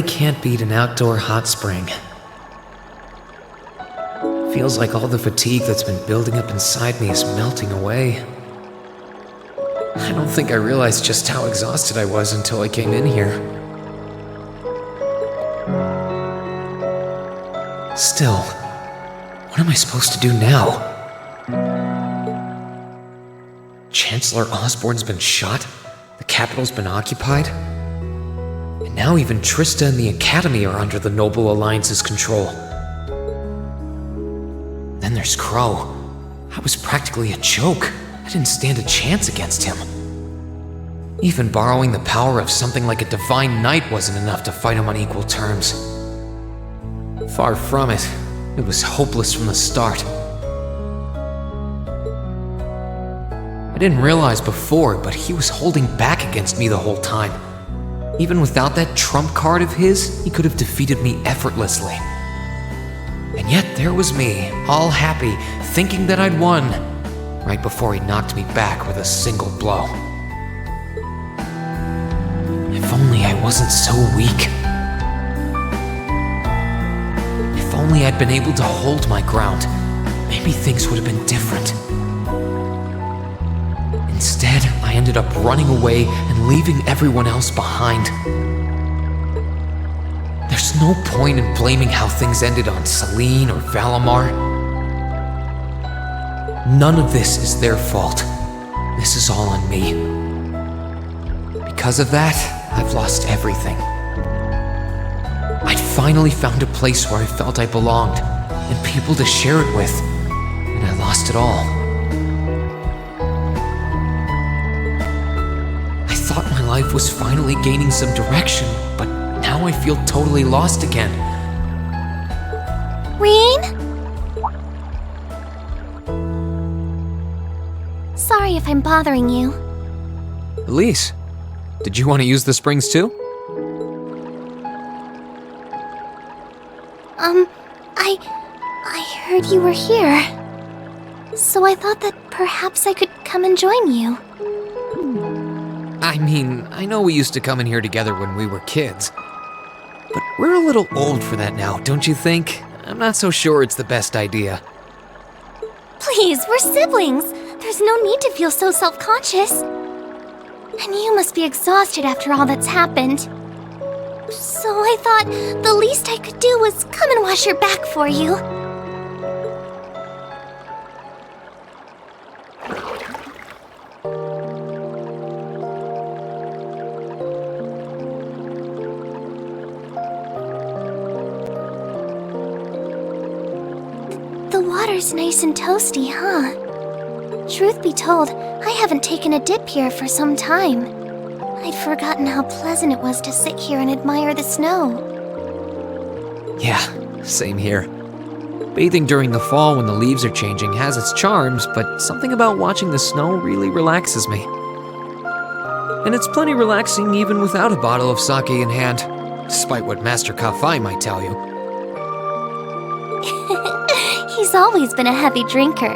really can't beat an outdoor hot spring. Feels like all the fatigue that's been building up inside me is melting away. I don't think I realized just how exhausted I was until I came in here. Still, what am I supposed to do now? Chancellor Osborne's been shot, the capital's been occupied, and now even Trista and the Academy are under the Noble Alliance's control. Then there's Crow. I was practically a joke. I didn't stand a chance against him. Even borrowing the power of something like a divine knight wasn't enough to fight him on equal terms. Far from it. It was hopeless from the start. I didn't realize before, but he was holding back against me the whole time. Even without that trump card of his, he could have defeated me effortlessly. And yet there was me, all happy, thinking that I'd won, right before he knocked me back with a single blow. If only I wasn't so weak. If only I'd been able to hold my ground, maybe things would have been different. Instead, I ended up running away and leaving everyone else behind. There's no point in blaming how things ended on Celine or Valimar. None of this is their fault. This is all on me. Because of that, I've lost everything. I'd finally found a place where I felt I belonged, and people to share it with, and I lost it all. I thought my life was finally gaining some direction, but now I feel totally lost again. Reen? Sorry if I'm bothering you. Elise, did you want to use the springs too? I heard you were here. So I thought that perhaps I could come and join you. I mean, I know we used to come in here together when we were kids. But we're a little old for that now, don't you think? I'm not so sure it's the best idea. Please, we're siblings. There's no need to feel so self-conscious. And you must be exhausted after all that's happened. So I thought the least I could do was come and wash your back for you. The water's nice and toasty, huh? Truth be told, I haven't taken a dip here for some time. I'd forgotten how pleasant it was to sit here and admire the snow. Yeah, same here. Bathing during the fall when the leaves are changing has its charms, but something about watching the snow really relaxes me. And it's plenty relaxing even without a bottle of sake in hand, despite what Master Kafai might tell you. He's always been a heavy drinker.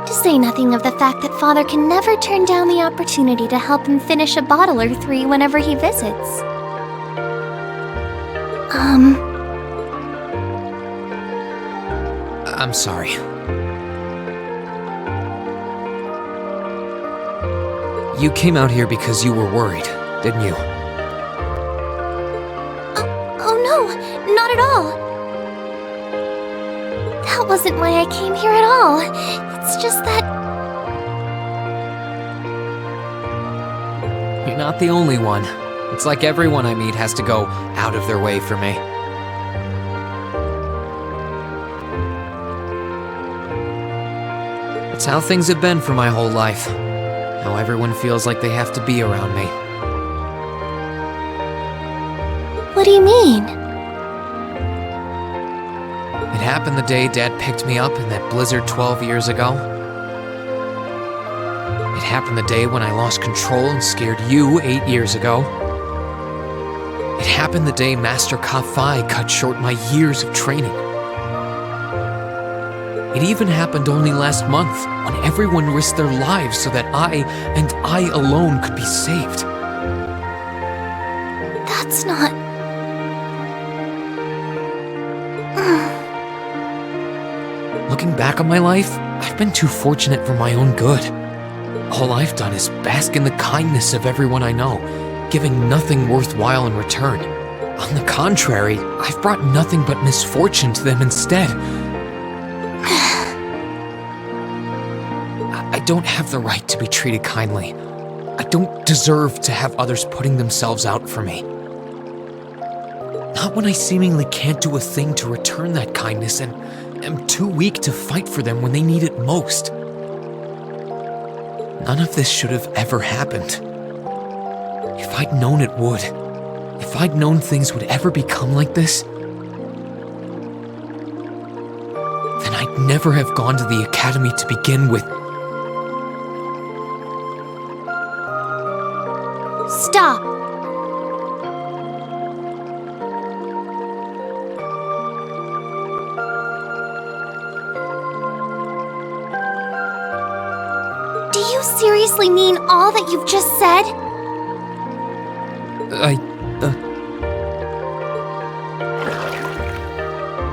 To say nothing of the fact that Father can never turn down the opportunity to help him finish a bottle or three whenever he visits. I'm sorry. You came out here because you were worried, didn't you? Oh no, not at all. That wasn't why I came here at all. It's just that... You're not the only one. It's like everyone I meet has to go out of their way for me. That's how things have been for my whole life. How everyone feels like they have to be around me. What do you mean? It happened the day Dad picked me up in that blizzard 12 years ago. It happened the day when I lost control and scared you 8 years ago. It happened the day Master Kafai cut short my years of training. It even happened only last month, when everyone risked their lives so that I, and I alone, could be saved. It's not... Looking back on my life, I've been too fortunate for my own good. All I've done is bask in the kindness of everyone I know, giving nothing worthwhile in return. On the contrary, I've brought nothing but misfortune to them instead. I don't have the right to be treated kindly. I don't deserve to have others putting themselves out for me. Not when I seemingly can't do a thing to return that kindness and am too weak to fight for them when they need it most. None of this should have ever happened. If I'd known it would, if I'd known things would ever become like this, then I'd never have gone to the academy to begin with. Stop! Do you seriously mean all that you've just said?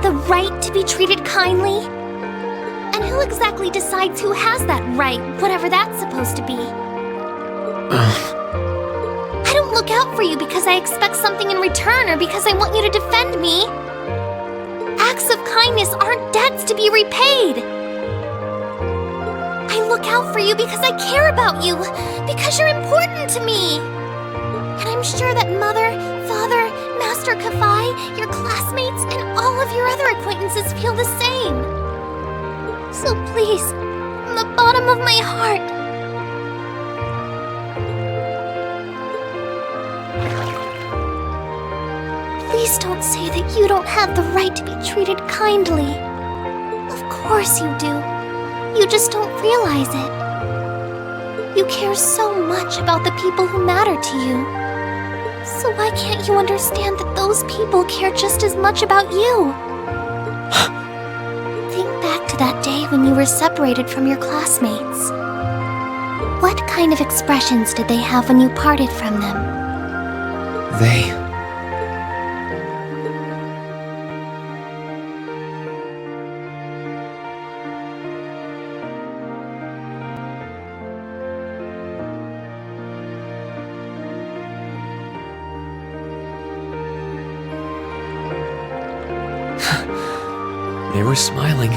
The right to be treated kindly? And who exactly decides who has that right, whatever that's supposed to be? I don't look out for you because I expect something in return or because I want you to defend me. Acts of kindness aren't debts to be repaid. I look out for you because I care about you, because you're important to me. And I'm sure that Mother, Father, Master Kafai, your classmates, and all of your other acquaintances feel the same. So please, from the bottom of my heart, please don't say that you don't have the right to be treated kindly. Of course you do. You just don't realize it. You care so much about the people who matter to you. So why can't you understand that those people care just as much about you? Think back to that day when you were separated from your classmates. What kind of expressions did they have when you parted from them? They were smiling.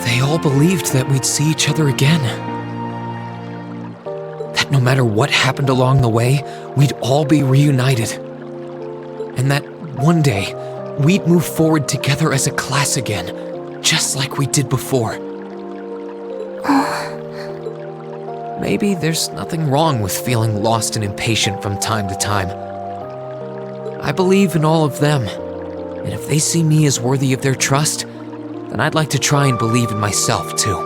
They all believed that we'd see each other again. That no matter what happened along the way, we'd all be reunited. And that one day, we'd move forward together as a class again, just like we did before. Maybe there's nothing wrong with feeling lost and impatient from time to time. I believe in all of them. And if they see me as worthy of their trust, then I'd like to try and believe in myself, too.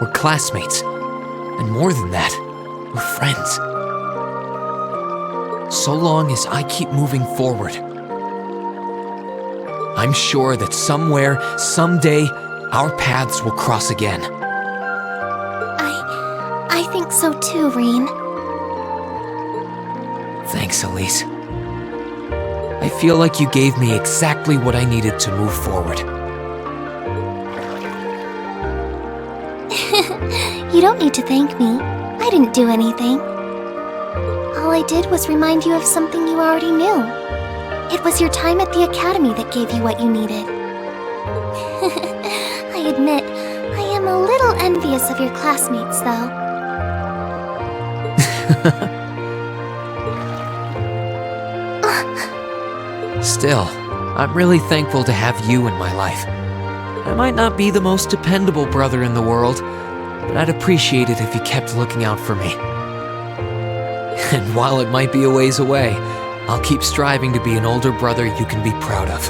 We're classmates, and more than that, we're friends. So long as I keep moving forward, I'm sure that somewhere, someday, our paths will cross again. I think so too, Reen. Thanks, Elise. I feel like you gave me exactly what I needed to move forward. You don't need to thank me. I didn't do anything. All I did was remind you of something you already knew. It was your time at the academy that gave you what you needed. I admit, I am a little envious of your classmates, though. Still, I'm really thankful to have you in my life. I might not be the most dependable brother in the world, but I'd appreciate it if you kept looking out for me. And while it might be a ways away, I'll keep striving to be an older brother you can be proud of.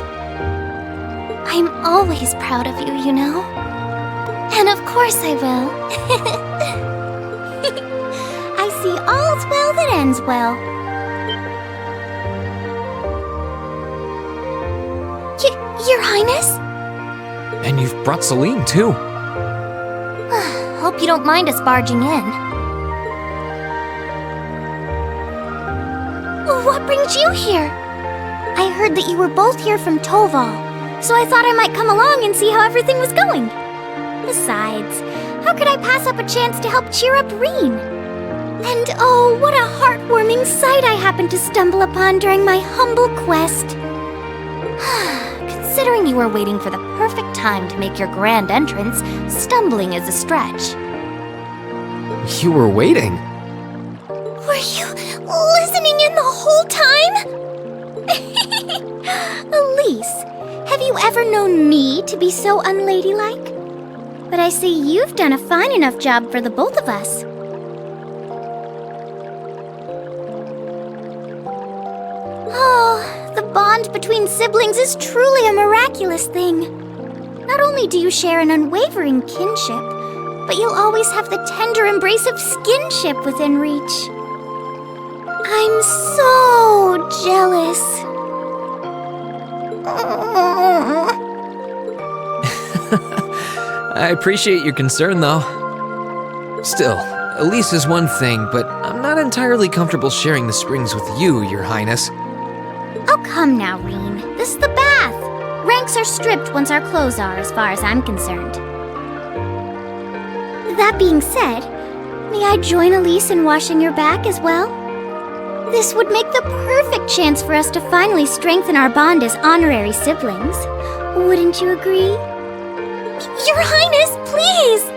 I'm always proud of you, you know? And of course I will. I see all's well that ends well. Your Highness? And you've brought Celine, too. Hope you don't mind us barging in. What brings you here? I heard that you were both here from Toval, so I thought I might come along and see how everything was going. Besides, how could I pass up a chance to help cheer up Reen? And oh, what a heartwarming sight I happened to stumble upon during my humble quest. Considering you were waiting for the perfect time to make your grand entrance, stumbling is a stretch. You were waiting? Were you listening in the whole time? Elise, have you ever known me to be so unladylike? But I see you've done a fine enough job for the both of us. Oh, the bond between siblings is truly a miraculous thing. Not only do you share an unwavering kinship, but you'll always have the tender embrace of skinship within reach. I'm so jealous. I appreciate your concern, though. Still, Elise is one thing, but I'm not entirely comfortable sharing the springs with you, Your Highness. Oh, come now, Reen. This is the bath. Ranks are stripped once our clothes are, as far as I'm concerned. That being said, may I join Elise in washing your back as well? This would make the perfect chance for us to finally strengthen our bond as honorary siblings. Wouldn't you agree? Your Highness, please!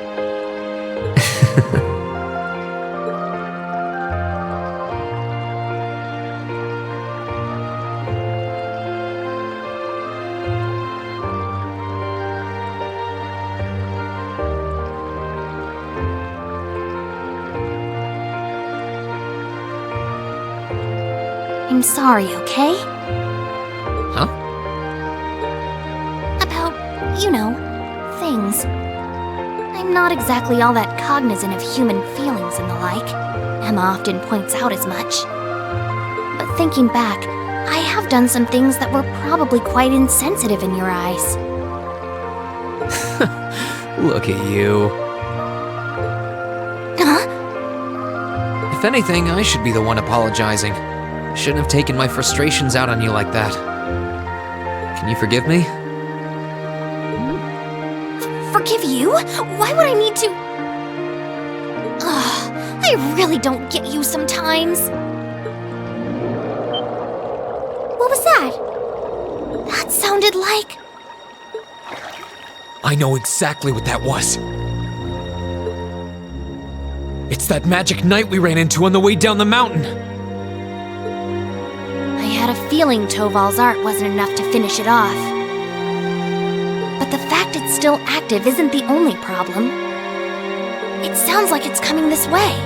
I'm sorry, okay? Huh? About, you know, things. I'm not exactly all that cognizant of human feelings and the like. Emma often points out as much. But thinking back, I have done some things that were probably quite insensitive in your eyes. Look at you. Huh? If anything, I should be the one apologizing. Shouldn't have taken my frustrations out on you like that. Can you forgive me? Forgive you? Why would I need to? Ugh, I really don't get you sometimes. What was that? That sounded like... I know exactly what that was. It's that magic knight we ran into on the way down the mountain. I had a feeling Toval's art wasn't enough to finish it off. But the fact it's still active isn't the only problem. It sounds like it's coming this way.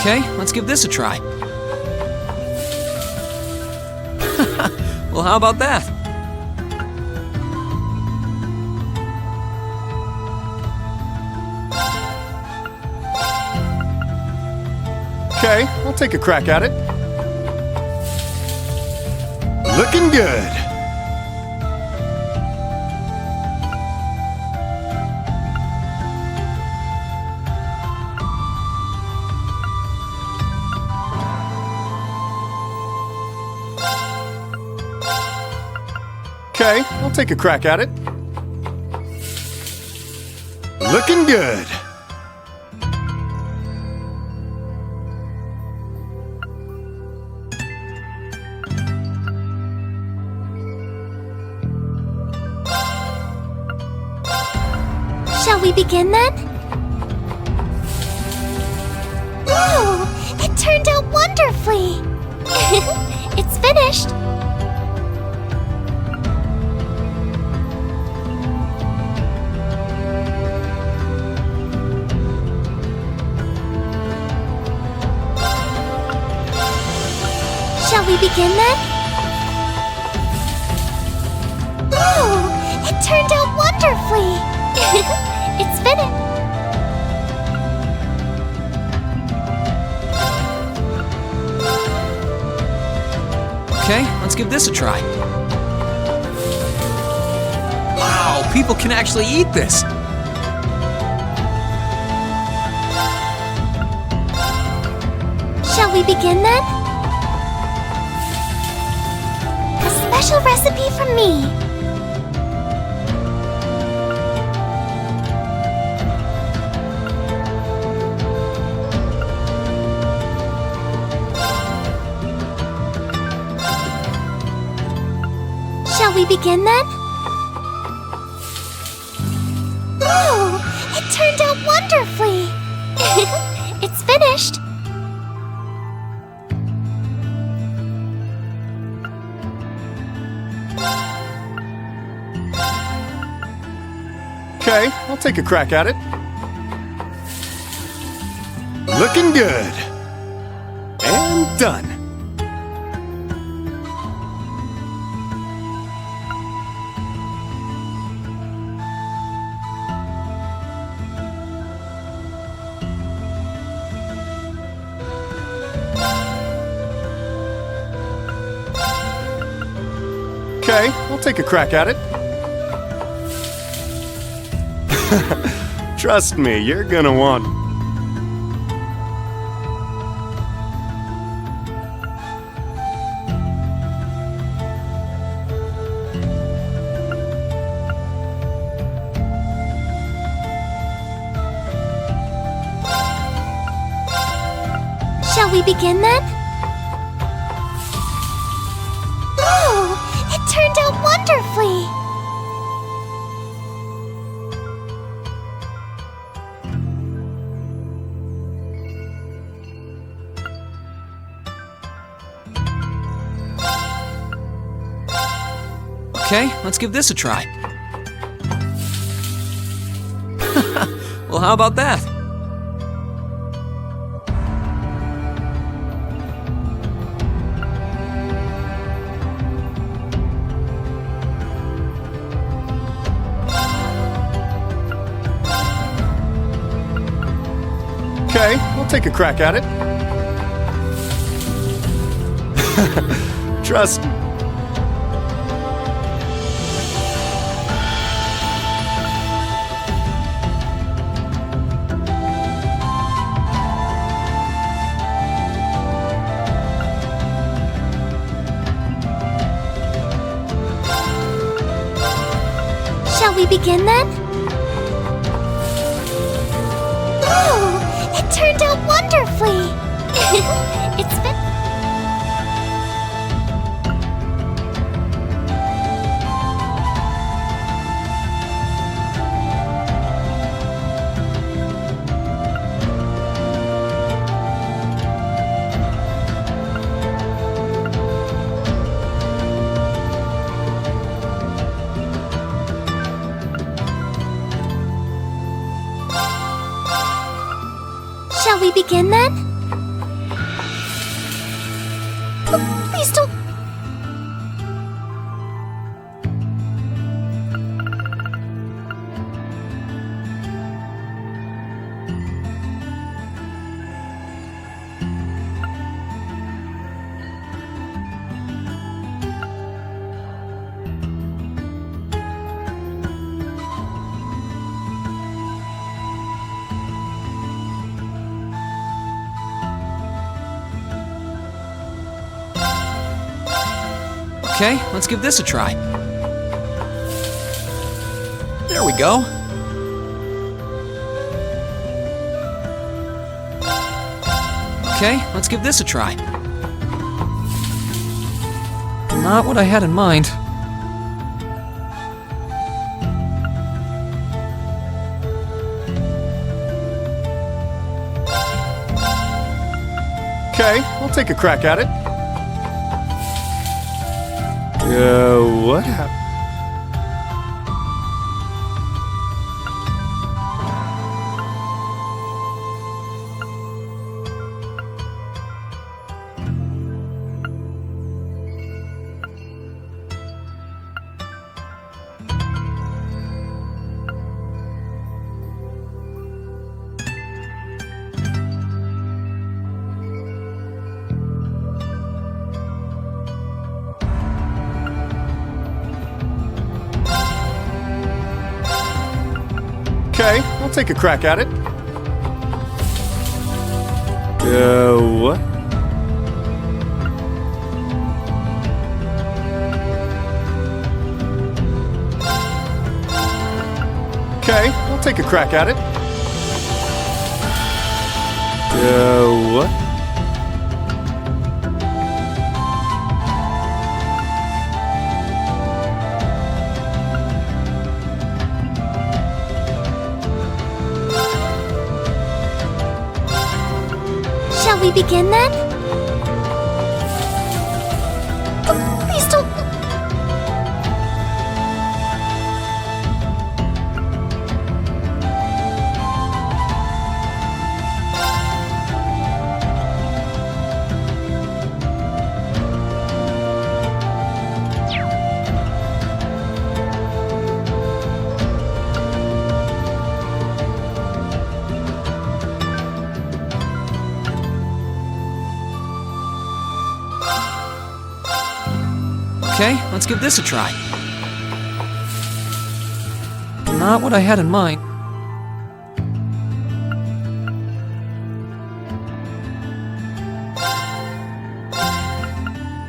Okay, let's give this a try. Well, how about that? Okay, I'll take a crack at it. Looking good. Okay, I'll take a crack at it. Looking good. Shall we begin then? Ooh, it turned out wonderfully! It's finished! Shall we begin then? Ooh, it turned out wonderfully! It's finished! Okay, let's give this a try. Wow, people can actually eat this! Shall we begin then? A special recipe from me. Shall we begin then? Ooh, it turned out wonderfully! It's finished! Okay, I'll take a crack at it. Looking good. And done. Okay, I'll take a crack at it. Trust me, you're gonna want... Shall we begin then? Ooh, it turned out wonderfully! Okay, let's give this a try. Well, how about that? Okay, I'll take a crack at it. Trust me. Shall we begin then? Ooh, it turned out wonderfully! It's been... Shall we begin then? Please don't. Okay, let's give this a try. There we go. Okay, let's give this a try. Not what I had in mind. Okay, we'll take a crack at it. What happened? Okay, we'll take a crack at it. What? Okay, we'll take a crack at it. What? Shall we begin then? Please don't. Okay, let's give this a try. Not what I had in mind.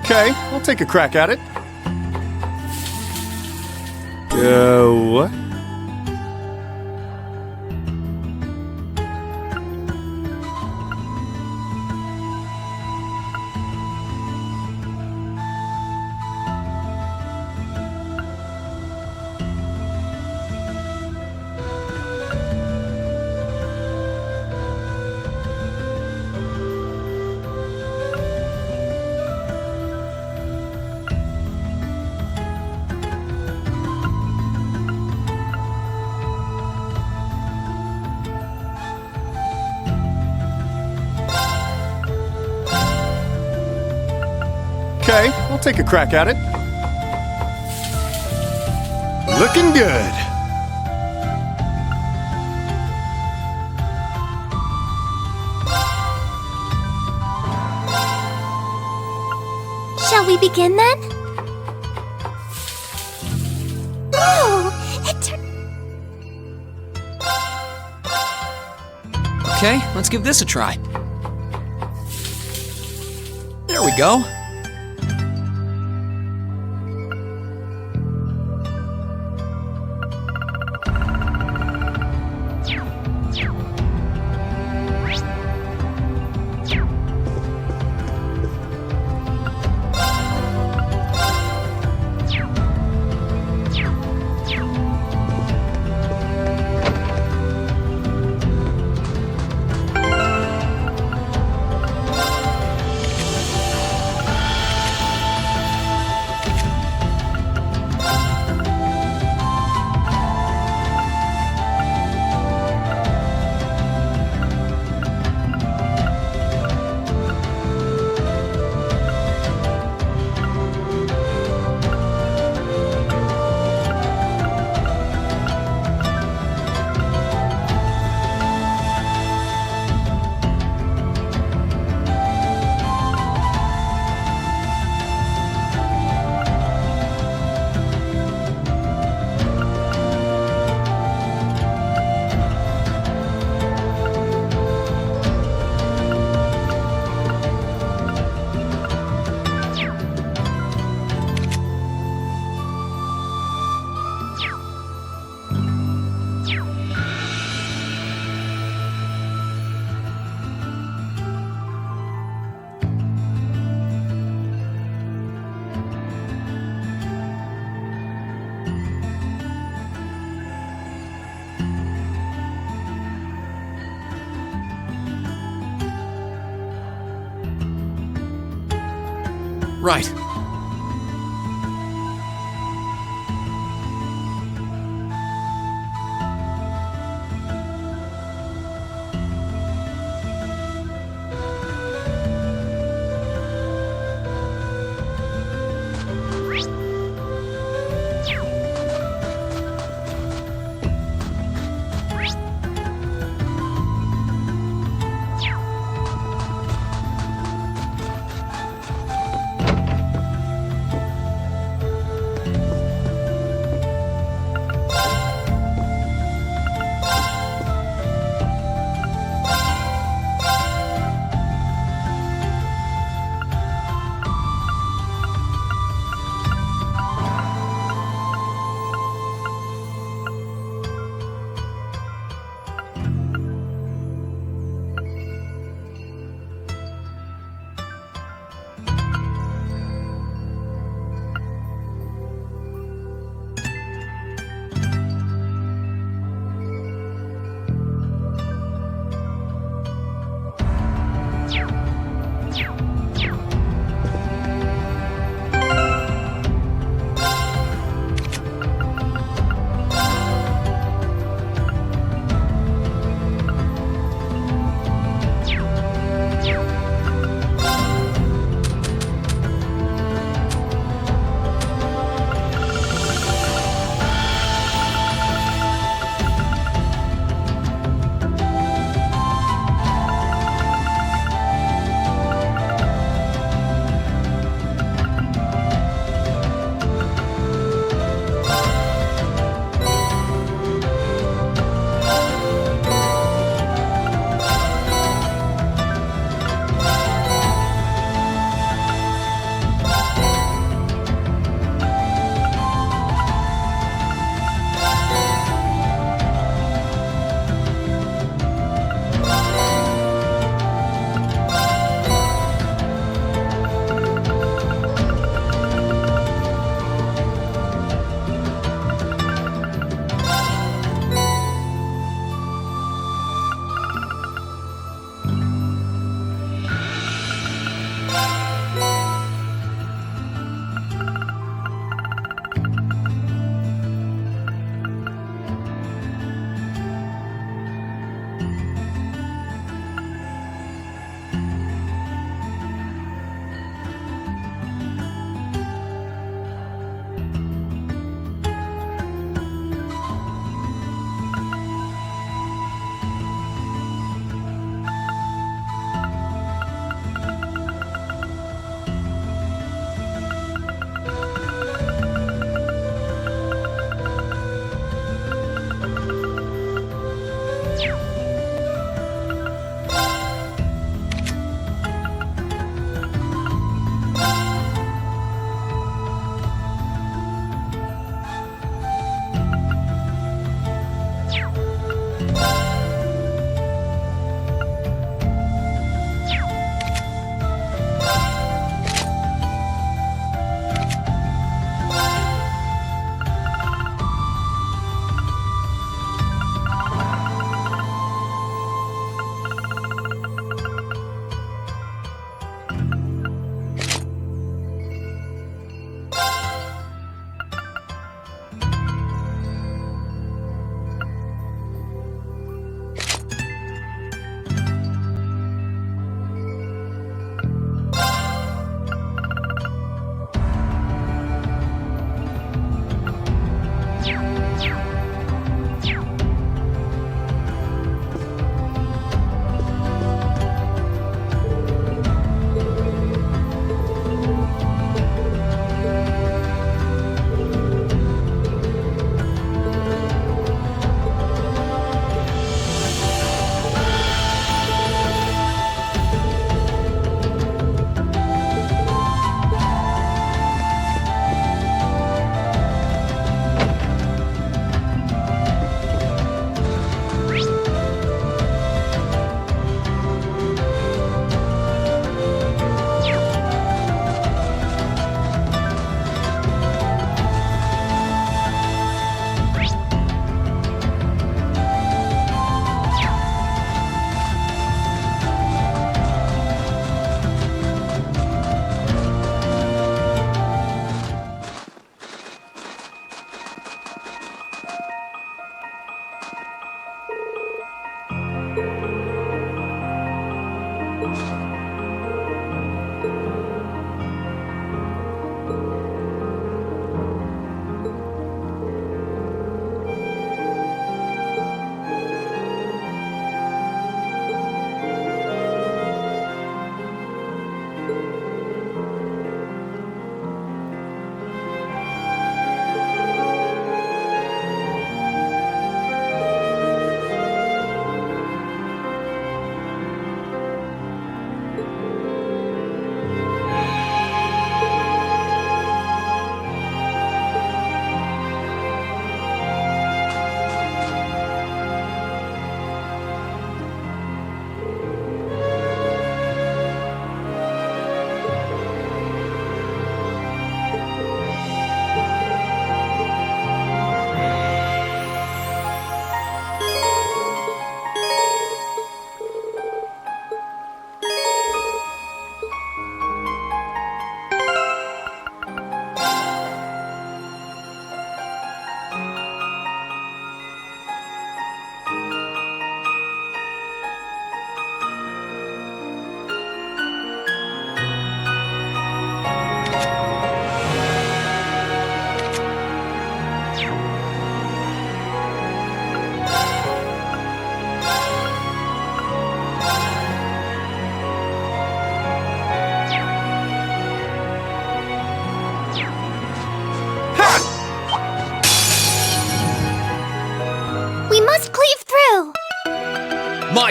Okay, we'll take a crack at it. What? Okay, we'll take a crack at it. Looking good. Shall we begin then? Oh, it turned. Okay, let's give this a try. There we go. Right.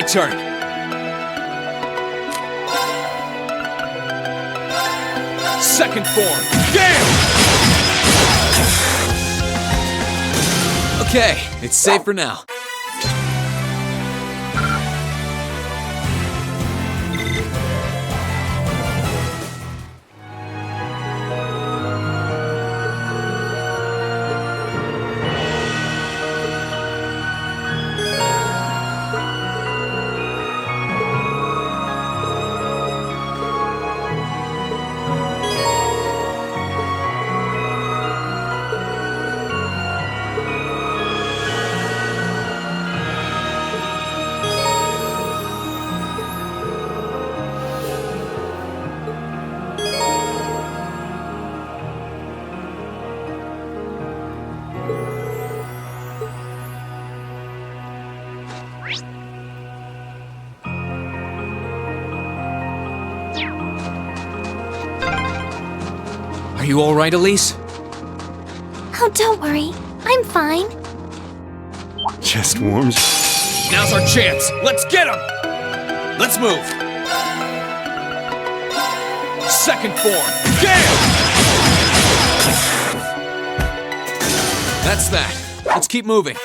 turn. Second form. Damn! Okay, it's safe for now. Are you all right, Elise? Oh, don't worry. I'm fine. Chest warms. Now's our chance. Let's get him! Let's move. Second form. Damn! That's that. Let's keep moving.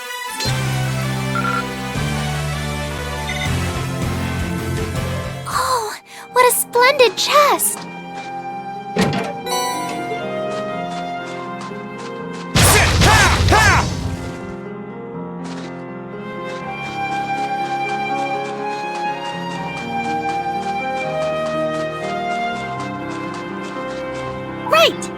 Oh, what a splendid chest! Right!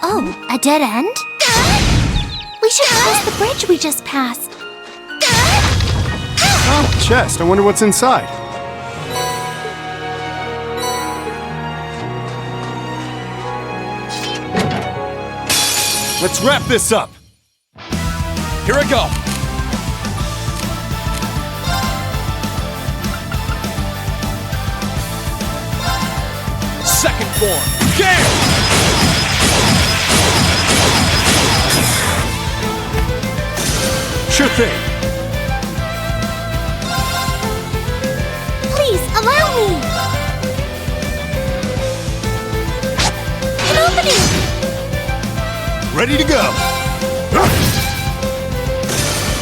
Oh, a dead end? We should cross the bridge we just passed. Oh, chest. I wonder what's inside. Let's wrap this up. Here I go. Second form. Damn! Sure thing. Please, allow me! An opening! Ready to go.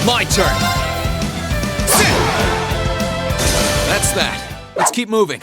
My turn. Sit! That's that. Let's keep moving.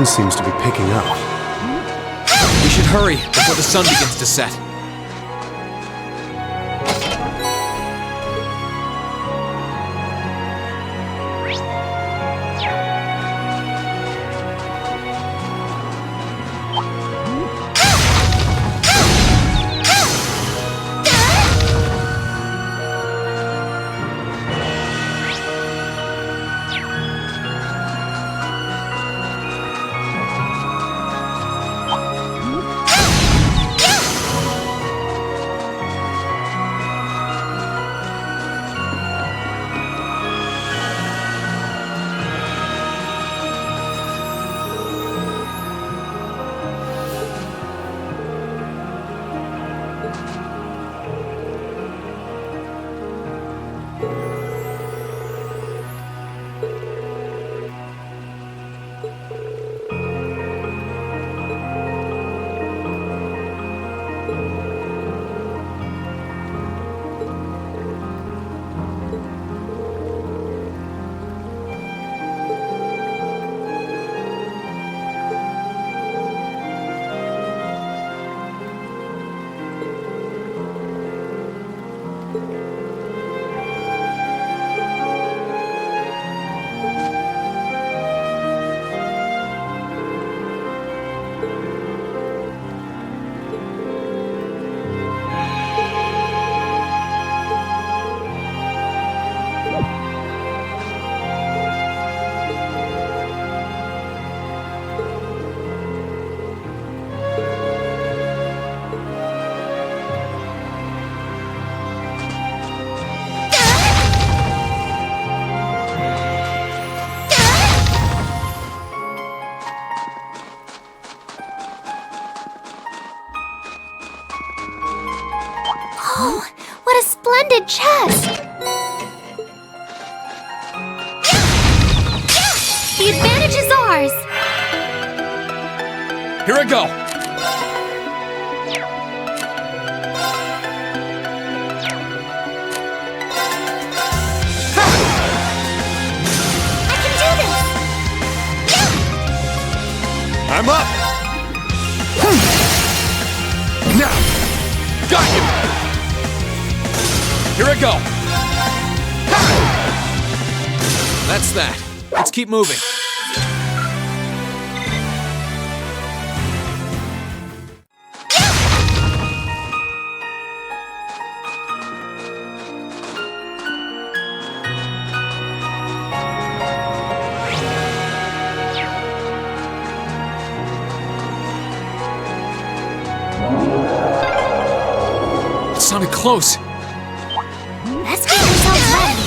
sun seems to be picking up. We should hurry before the sun begins to set. Oh, what a splendid chest! The advantage is ours! Here I go! I can do this! I'm up! Now! Got you! Here I go! That's that. Let's keep moving. It sounded close. Let's get ourselves ready.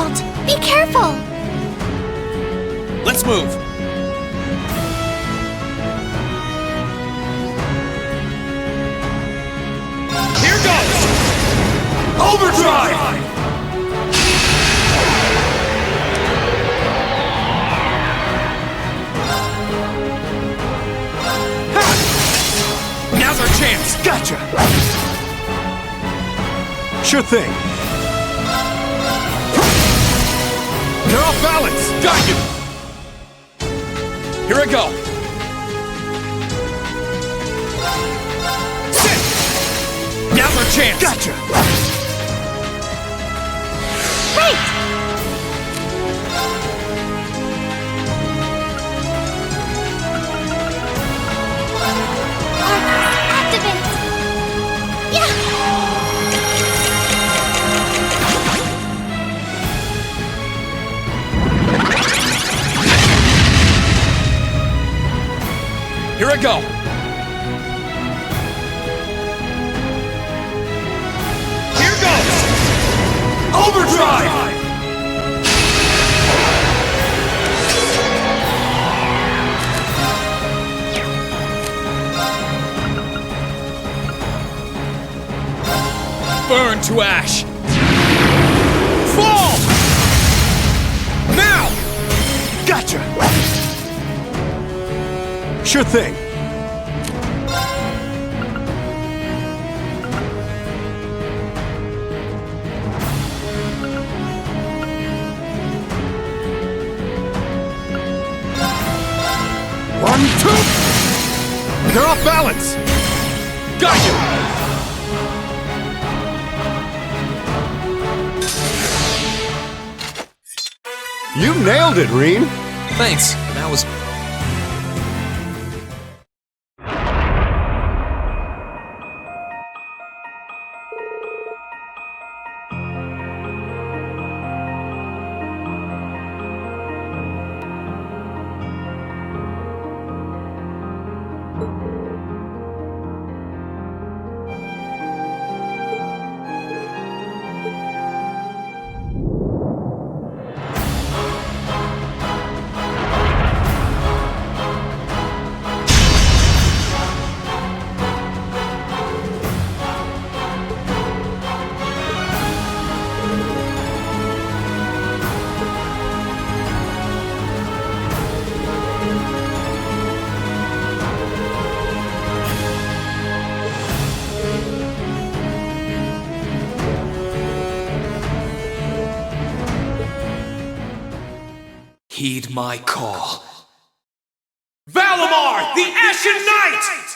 fault. Be careful. Let's move. Here goes! Overdrive! Now's our chance! Gotcha! Sure thing. They're off balance! Got you! Here I go! Sit! Now's our chance! Gotcha! Right! Activate! Yeah! Here I go! Here goes! Overdrive! Burn to ash! Fall! Now! Gotcha! Sure thing. One, two! They're off balance! Got you! You nailed it, Reen. Thanks. That was... Heed my call. Valimar, the Ashen Knight!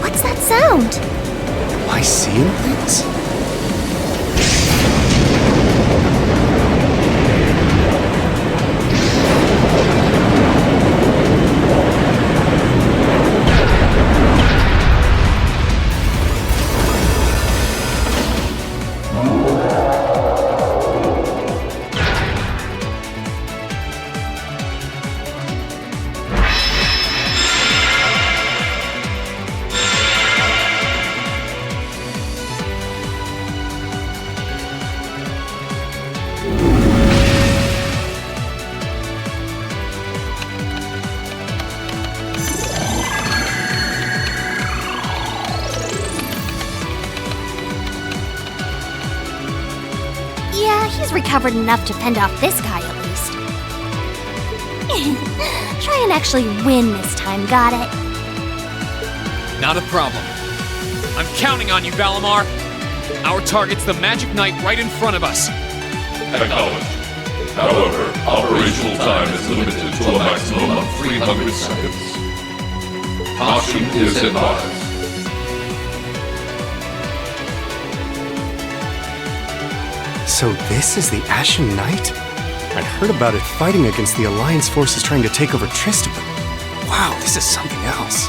What's that sound? Am I seeing things? Yeah, he's recovered enough to fend off this guy at least. Try and actually win this time, got it? Not a problem. I'm counting on you, Valimar. Our target's the Magic Knight right in front of us. Acknowledged. However, operational time is limited to a maximum of 300 seconds. Caution is advised. So this is the Ashen Knight? I'd heard about it fighting against the Alliance forces trying to take over Trista, but wow, this is something else.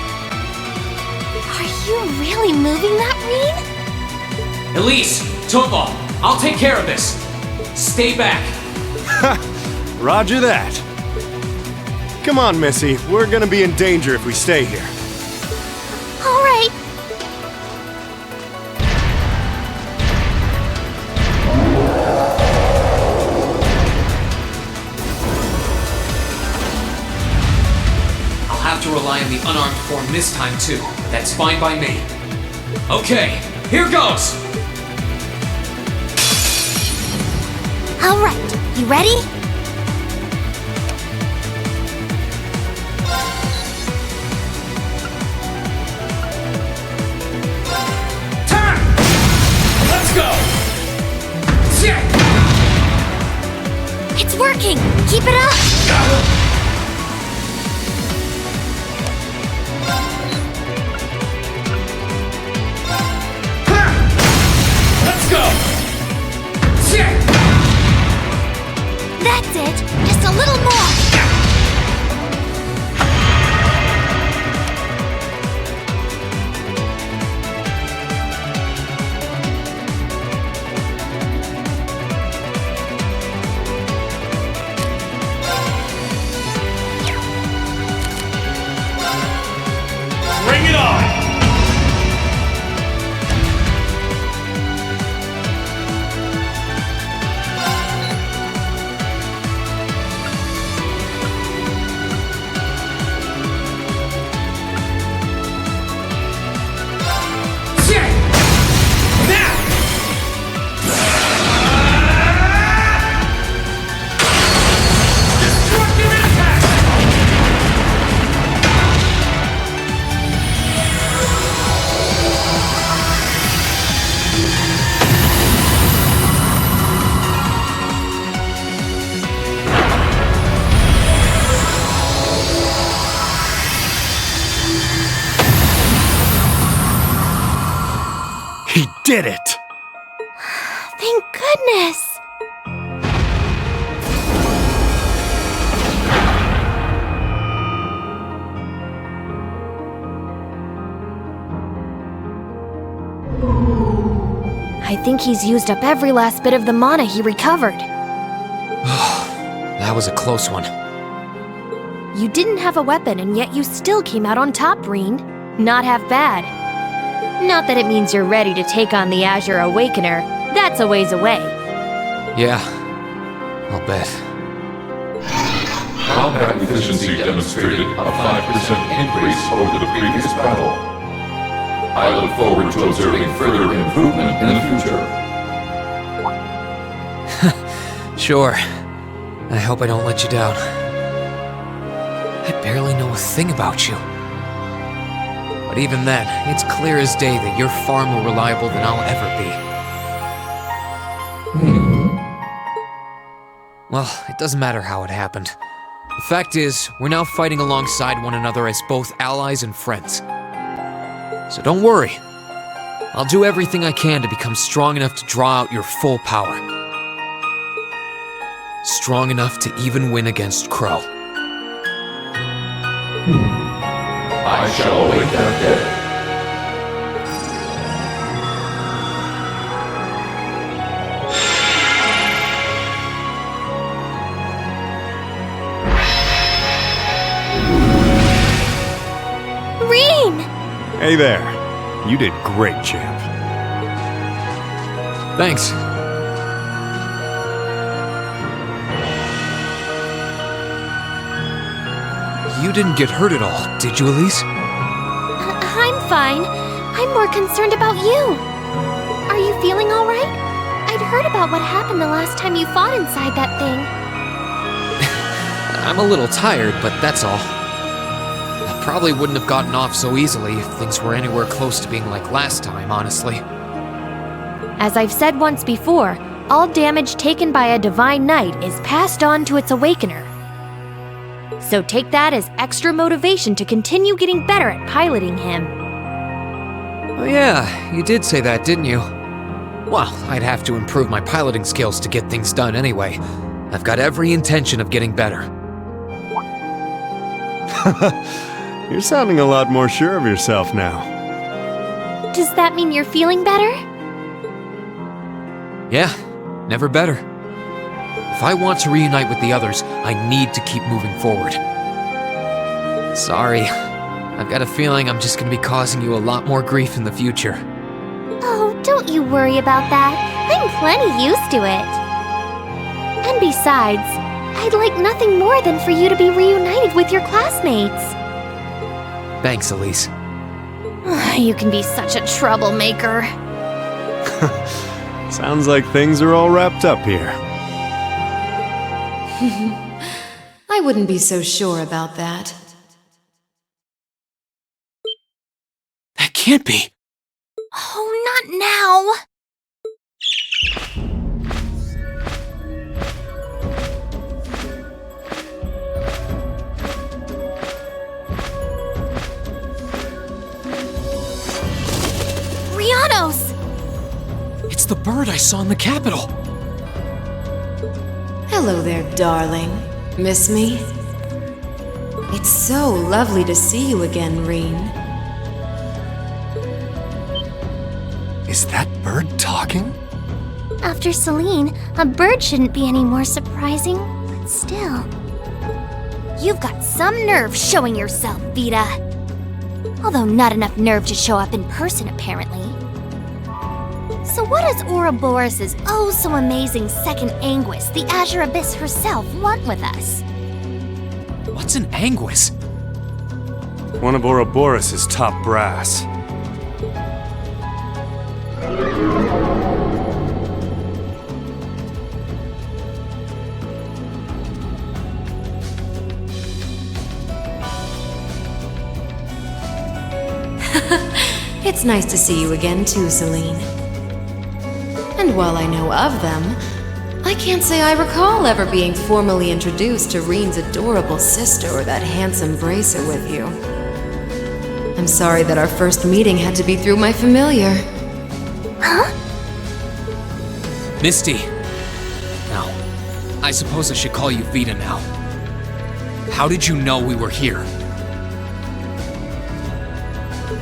Are you really moving that, Reen? Elise, Topal, I'll take care of this. Stay back. Roger that. Come on, Missy. We're gonna be in danger if we stay here. All right. I'll have to rely on the unarmed form this time too. That's fine by me. Okay, here goes! All right. You ready? It's working! Keep it up! Let's go! That's it! Just a little more! Bring it on! He did it! Thank goodness! I think he's used up every last bit of the mana he recovered. That was a close one. You didn't have a weapon, and yet you still came out on top, Reen. Not half bad. Not that it means you're ready to take on the Azure Awakener. That's a ways away. Yeah, I'll bet. Combat efficiency demonstrated a 5% increase over the previous battle. I look forward to observing further improvement in the future. Sure. I hope I don't let you down. I barely know a thing about you. But even then, it's clear as day that you're far more reliable than I'll ever be. Well, it doesn't matter how it happened. The fact is, we're now fighting alongside one another as both allies and friends. So don't worry. I'll do everything I can to become strong enough to draw out your full power. Strong enough to even win against Crow. I shall await that day. Reen! Hey there. You did great, champ. Thanks. You didn't get hurt at all, did you, Elise? I'm fine. I'm more concerned about you. Are you feeling all right? I'd heard about what happened the last time you fought inside that thing. I'm a little tired, but that's all. I probably wouldn't have gotten off so easily if things were anywhere close to being like last time, honestly. As I've said once before, all damage taken by a Divine Knight is passed on to its Awakener. So take that as extra motivation to continue getting better at piloting him. Oh yeah, you did say that, didn't you? Well, I'd have to improve my piloting skills to get things done anyway. I've got every intention of getting better. You're sounding a lot more sure of yourself now. Does that mean you're feeling better? Yeah, never better. If I want to reunite with the others, I need to keep moving forward. Sorry, I've got a feeling I'm just gonna be causing you a lot more grief in the future. Oh, don't you worry about that. I'm plenty used to it. And besides, I'd like nothing more than for you to be reunited with your classmates. Thanks, Elise. You can be such a troublemaker. Sounds like things are all wrapped up here. I wouldn't be so sure about that. That can't be. Oh, not now! Rianos! It's the bird I saw in the Capitol. Hello there, darling. Miss me? It's so lovely to see you again, Reen. Is that bird talking? After Celine, a bird shouldn't be any more surprising, but still. You've got some nerve showing yourself, Vita. Although not enough nerve to show up in person, apparently. So what does Ouroboros' oh-so-amazing second Anguis, the Azure Abyss herself, want with us? What's an Anguis? One of Ouroboros' top brass. It's nice to see you again too, Celine. And while I know of them, I can't say I recall ever being formally introduced to Reen's adorable sister or that handsome bracer with you. I'm sorry that our first meeting had to be through my familiar. Huh? Misty. Now, I suppose I should call you Vita now. How did you know we were here?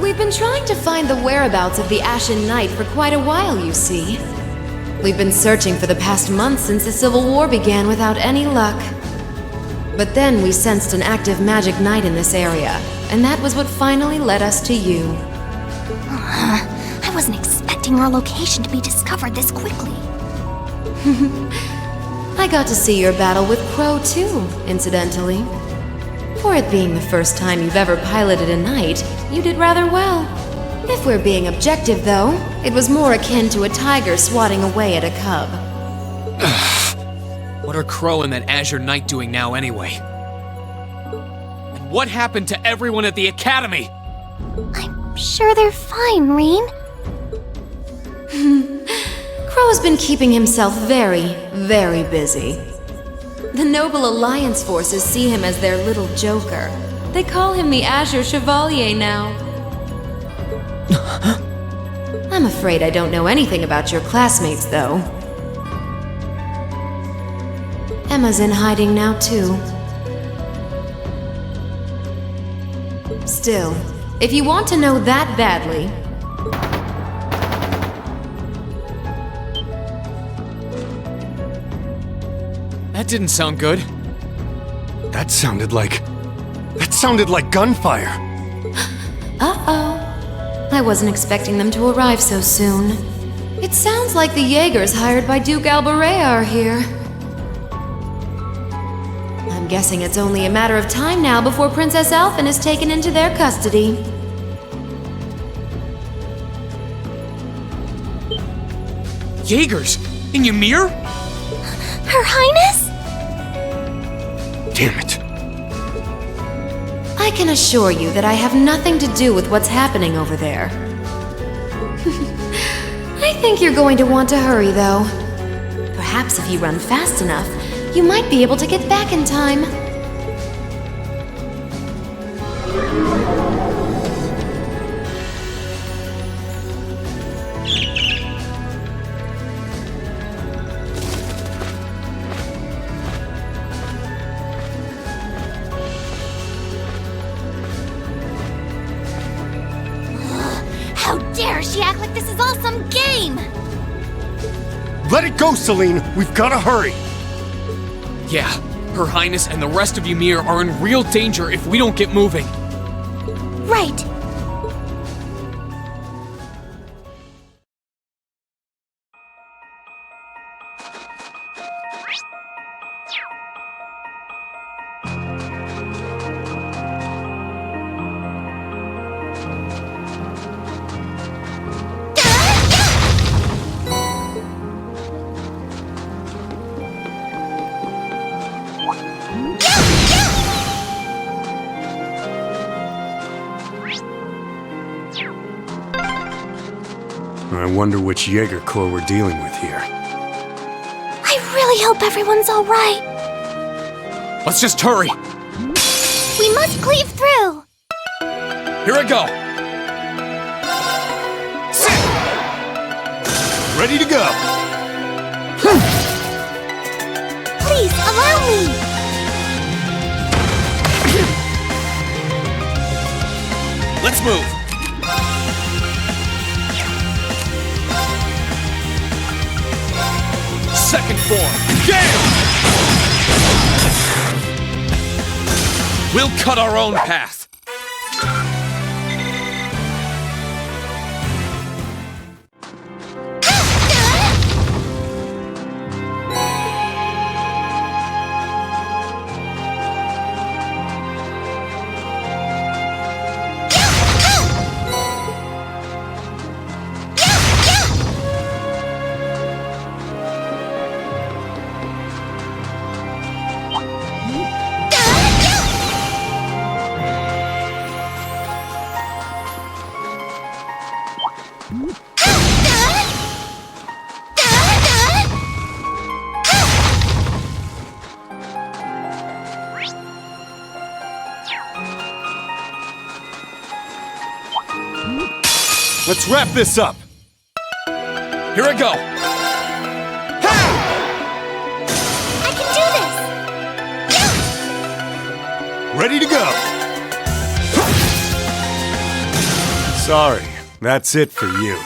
We've been trying to find the whereabouts of the Ashen Knight for quite a while, you see. We've been searching for the past month since the Civil War began without any luck. But then we sensed an active magic knight in this area, and that was what finally led us to you. I wasn't expecting our location to be discovered this quickly. I got to see your battle with Crow too, incidentally. For it being the first time you've ever piloted a knight, you did rather well. If we're being objective, though, it was more akin to a tiger swatting away at a cub. What are Crow and that Azure Knight doing now anyway? And what happened to everyone at the Academy? I'm sure they're fine, Reen. Crow's been keeping himself very, very busy. The Noble Alliance forces see him as their little joker. They call him the Azure Chevalier now. I'm afraid I don't know anything about your classmates, though. Emma's in hiding now, too. Still, if you want to know that badly... That didn't sound good. That sounded like gunfire. Uh-oh. I wasn't expecting them to arrive so soon. It sounds like the Jaegers hired by Duke Albaret are here. I'm guessing it's only a matter of time now before Princess Elphin is taken into their custody. Jaegers? In Ymir? Her Highness? Damn it. I can assure you that I have nothing to do with what's happening over there. I think you're going to want to hurry, though. Perhaps if you run fast enough, you might be able to get back in time. How dare she act like this is all some game! Let it go, Celine! We've gotta hurry! Yeah, Her Highness and the rest of Ymir are in real danger if we don't get moving. Right! I wonder which Jaeger Corps we're dealing with here. I really hope everyone's alright. Let's just hurry. We must cleave through. Here I go. Ready to go! Please, allow me. Let's move. Second form. Gale! We'll cut our own path. Let's wrap this up! Here I go! I can do this! Ready to go! Sorry, that's it for you.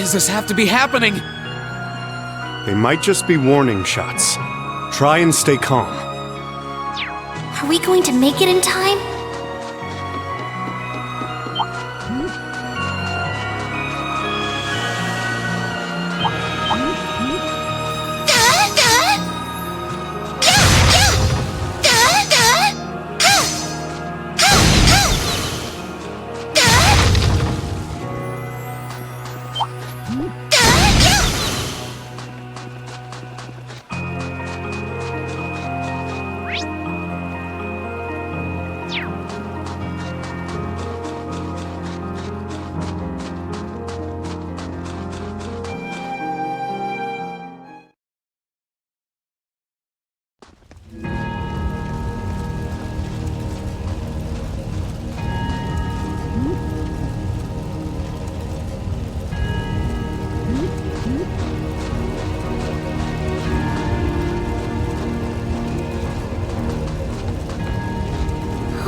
does this have to be happening? They might just be warning shots. Try and stay calm. Are we going to make it in time?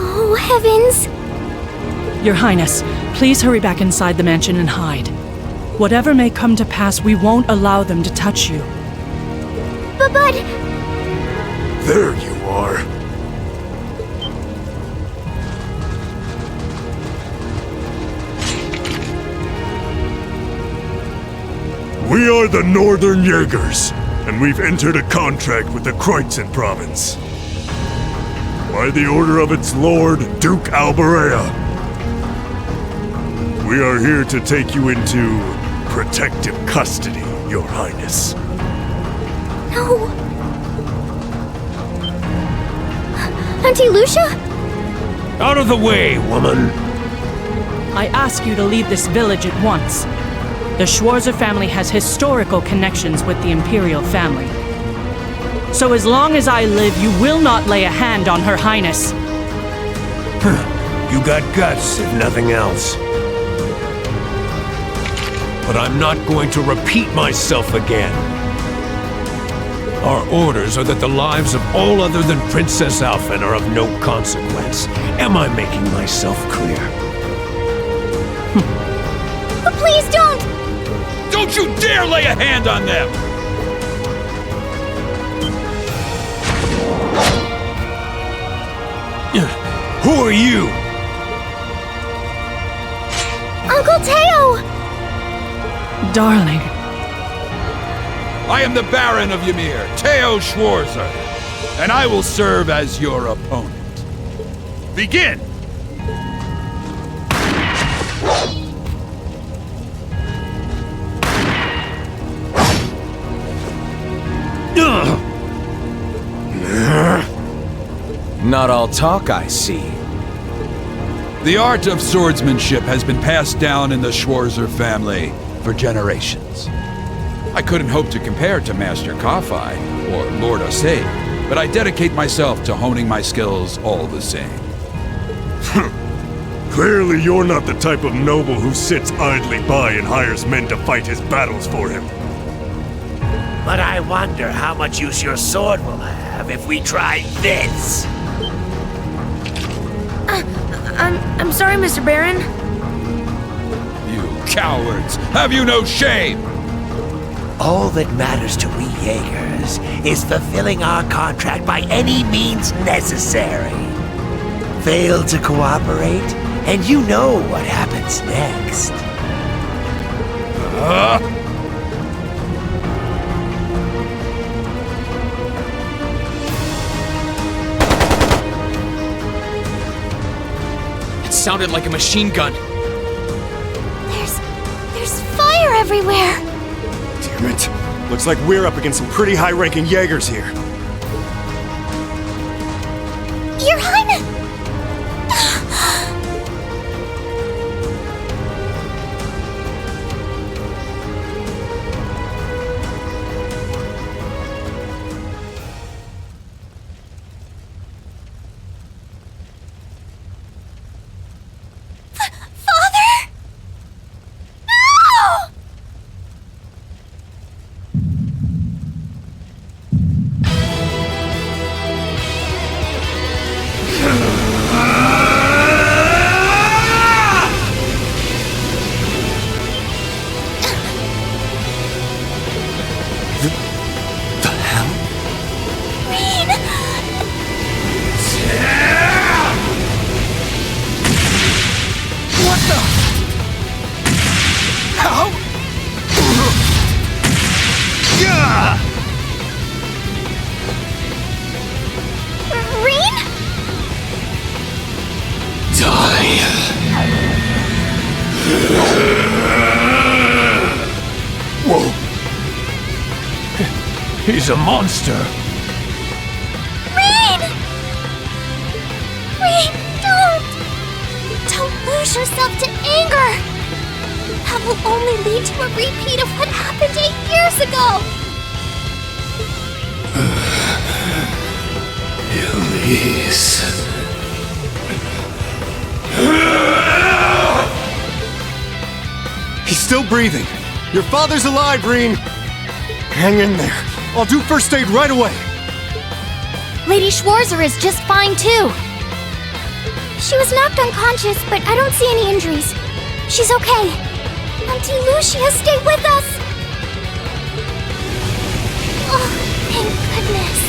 Oh, heavens! Your Highness, please hurry back inside the mansion and hide. Whatever may come to pass, we won't allow them to touch you. But... There you are. We are the Northern Jaegers, and we've entered a contract with the Kreutzen province. By the order of its lord, Duke Alberea. We are here to take you into protective custody, Your Highness. No! Auntie Lucia? Out of the way, woman! I ask you to leave this village at once. The Schwarzer family has historical connections with the Imperial family. So as long as I live, you will not lay a hand on Her Highness. You got guts, if nothing else. But I'm not going to repeat myself again. Our orders are that the lives of all other than Princess Alphen are of no consequence. Am I making myself clear? But please don't! Don't you dare lay a hand on them! Who are you? Uncle Teo! Darling. I am the Baron of Ymir, Teo Schwarzer, and I will serve as your opponent. Begin! Not all talk, I see. The art of swordsmanship has been passed down in the Schwarzer family for generations. I couldn't hope to compare to Master Kafai or Lord Osei, but I dedicate myself to honing my skills all the same. Clearly you're not the type of noble who sits idly by and hires men to fight his battles for him. But I wonder how much use your sword will have if we try this. I'm sorry, Mr. Baron. You cowards! Have you no shame? All that matters to we Jaegers is fulfilling our contract by any means necessary. Fail to cooperate, and you know what happens next. It sounded like a machine gun. There's fire everywhere! Damn it. Looks like we're up against some pretty high-ranking Jaegers here. Your Highness! Ugh. He's a monster. Rean! Rean, don't! Don't lose yourself to anger! That will only lead to a repeat of what happened 8 years ago! Elise. He's still breathing. Your father's alive, Rean. Hang in there. I'll do first aid right away. Lady Schwarzer is just fine too. She was knocked unconscious, but I don't see any injuries. She's okay. Auntie Lucia, stay with us! Oh, thank goodness.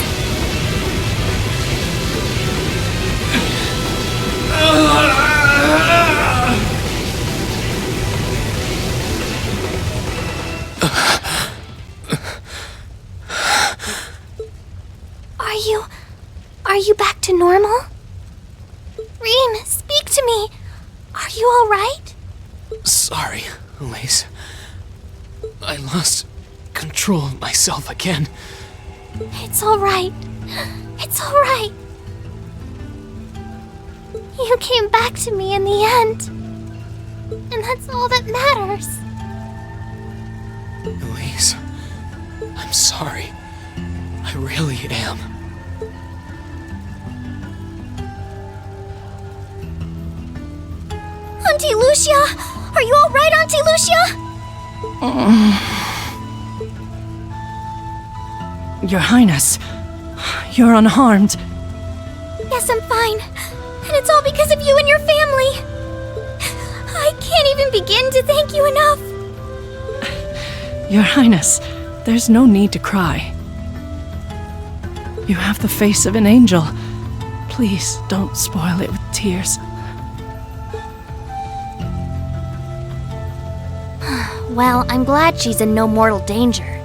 Are you back to normal? Rean, speak to me. Are you all right? Sorry, Elise. I lost control of myself again. It's all right. It's all right. You came back to me in the end. And that's all that matters. Elise, I'm sorry. I really am. Auntie Lucia! Are you all right, Auntie Lucia? Your Highness, you're unharmed. Yes, I'm fine. And it's all because of you and your family. I can't even begin to thank you enough. Your Highness, there's no need to cry. You have the face of an angel. Please don't spoil it with tears. Well, I'm glad she's in no mortal danger.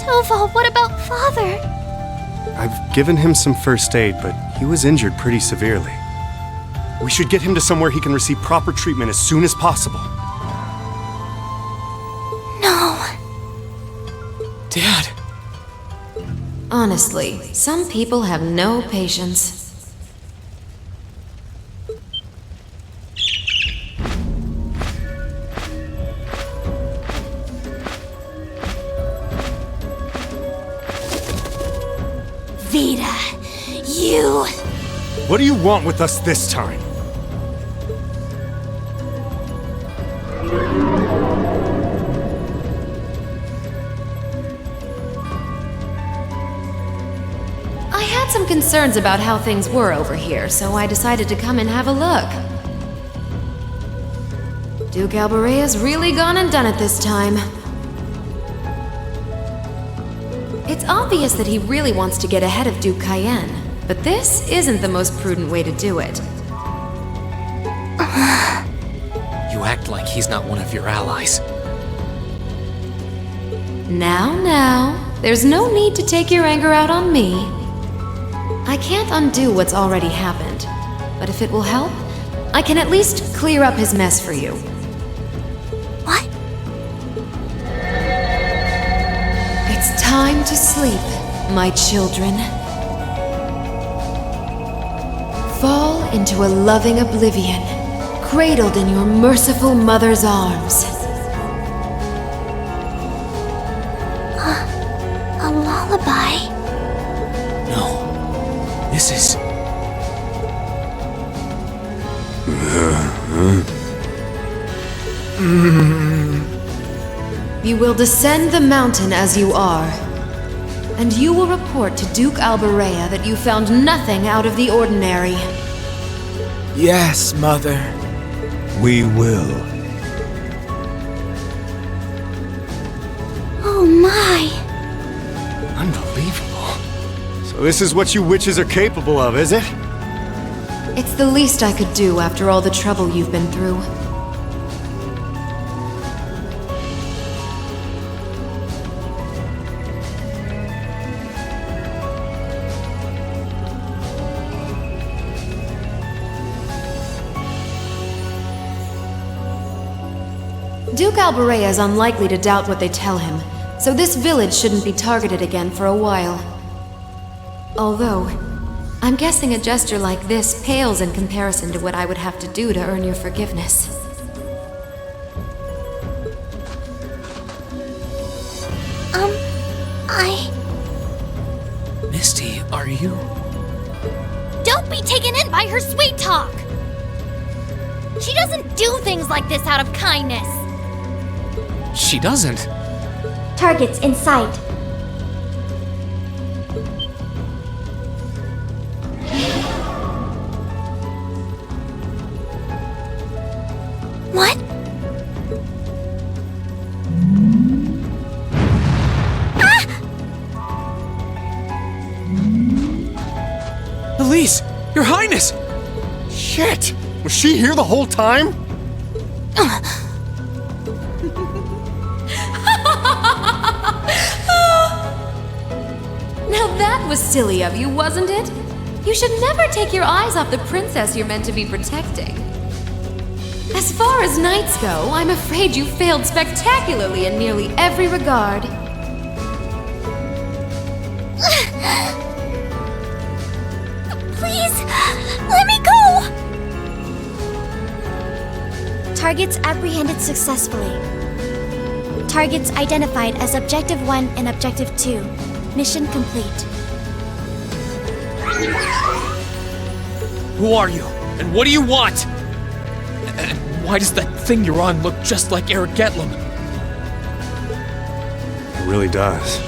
Tova, what about Father? I've given him some first aid, but he was injured pretty severely. We should get him to somewhere he can receive proper treatment as soon as possible. No. Dad. Honestly, some people have no patience. Vita, you... What do you want with us this time? I had some concerns about how things were over here, so I decided to come and have a look. Duke Alborea's really gone and done it this time. It's obvious that he really wants to get ahead of Duke Cayenne, but this isn't the most prudent way to do it. You act like he's not one of your allies. Now, there's no need to take your anger out on me. I can't undo what's already happened, but if it will help, I can at least clear up his mess for you. What? It's time to sleep, my children. Fall into a loving oblivion, cradled in your merciful mother's arms. A lullaby? No. This is... You will descend the mountain as you are, and you will report to Duke Alborea that you found nothing out of the ordinary. Yes, Mother. We will. Oh my. Unbelievable. So this is what you witches are capable of, is it? It's the least I could do after all the trouble you've been through. Duke Alborea is unlikely to doubt what they tell him, so this village shouldn't be targeted again for a while. Although, I'm guessing a gesture like this pales in comparison to what I would have to do to earn your forgiveness. Misty, are you? Don't be taken in by her sweet talk! She doesn't do things like this out of kindness. She doesn't. Targets in sight. What? Elise! Your Highness! Shit! Was she here the whole time? Now that was silly of you, wasn't it? You should never take your eyes off the princess you're meant to be protecting. As far as knights go, I'm afraid you failed spectacularly in nearly every regard. Please, let me go! Targets apprehended successfully. Targets identified as Objective 1 and Objective 2. Mission complete. Who are you? And what do you want? And why does that thing you're on look just like Eric Getlum? It really does.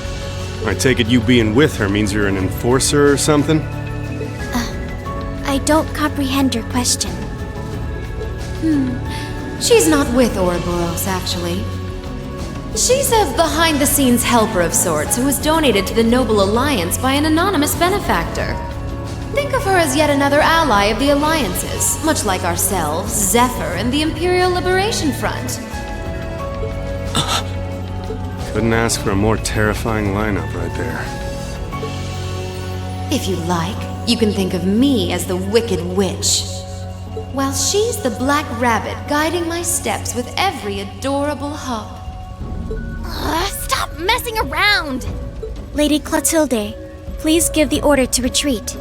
I take it you being with her means you're an enforcer or something? I don't comprehend your question. She's not with Ouroboros, actually. She's a behind-the-scenes helper of sorts who was donated to the Noble Alliance by an anonymous benefactor. Think of her as yet another ally of the Alliances, much like ourselves, Zephyr, and the Imperial Liberation Front. Couldn't ask for a more terrifying lineup right there. If you like, you can think of me as the Wicked Witch, while she's the Black Rabbit guiding my steps with every adorable hop. Stop messing around! Lady Clotilde, please give the order to retreat.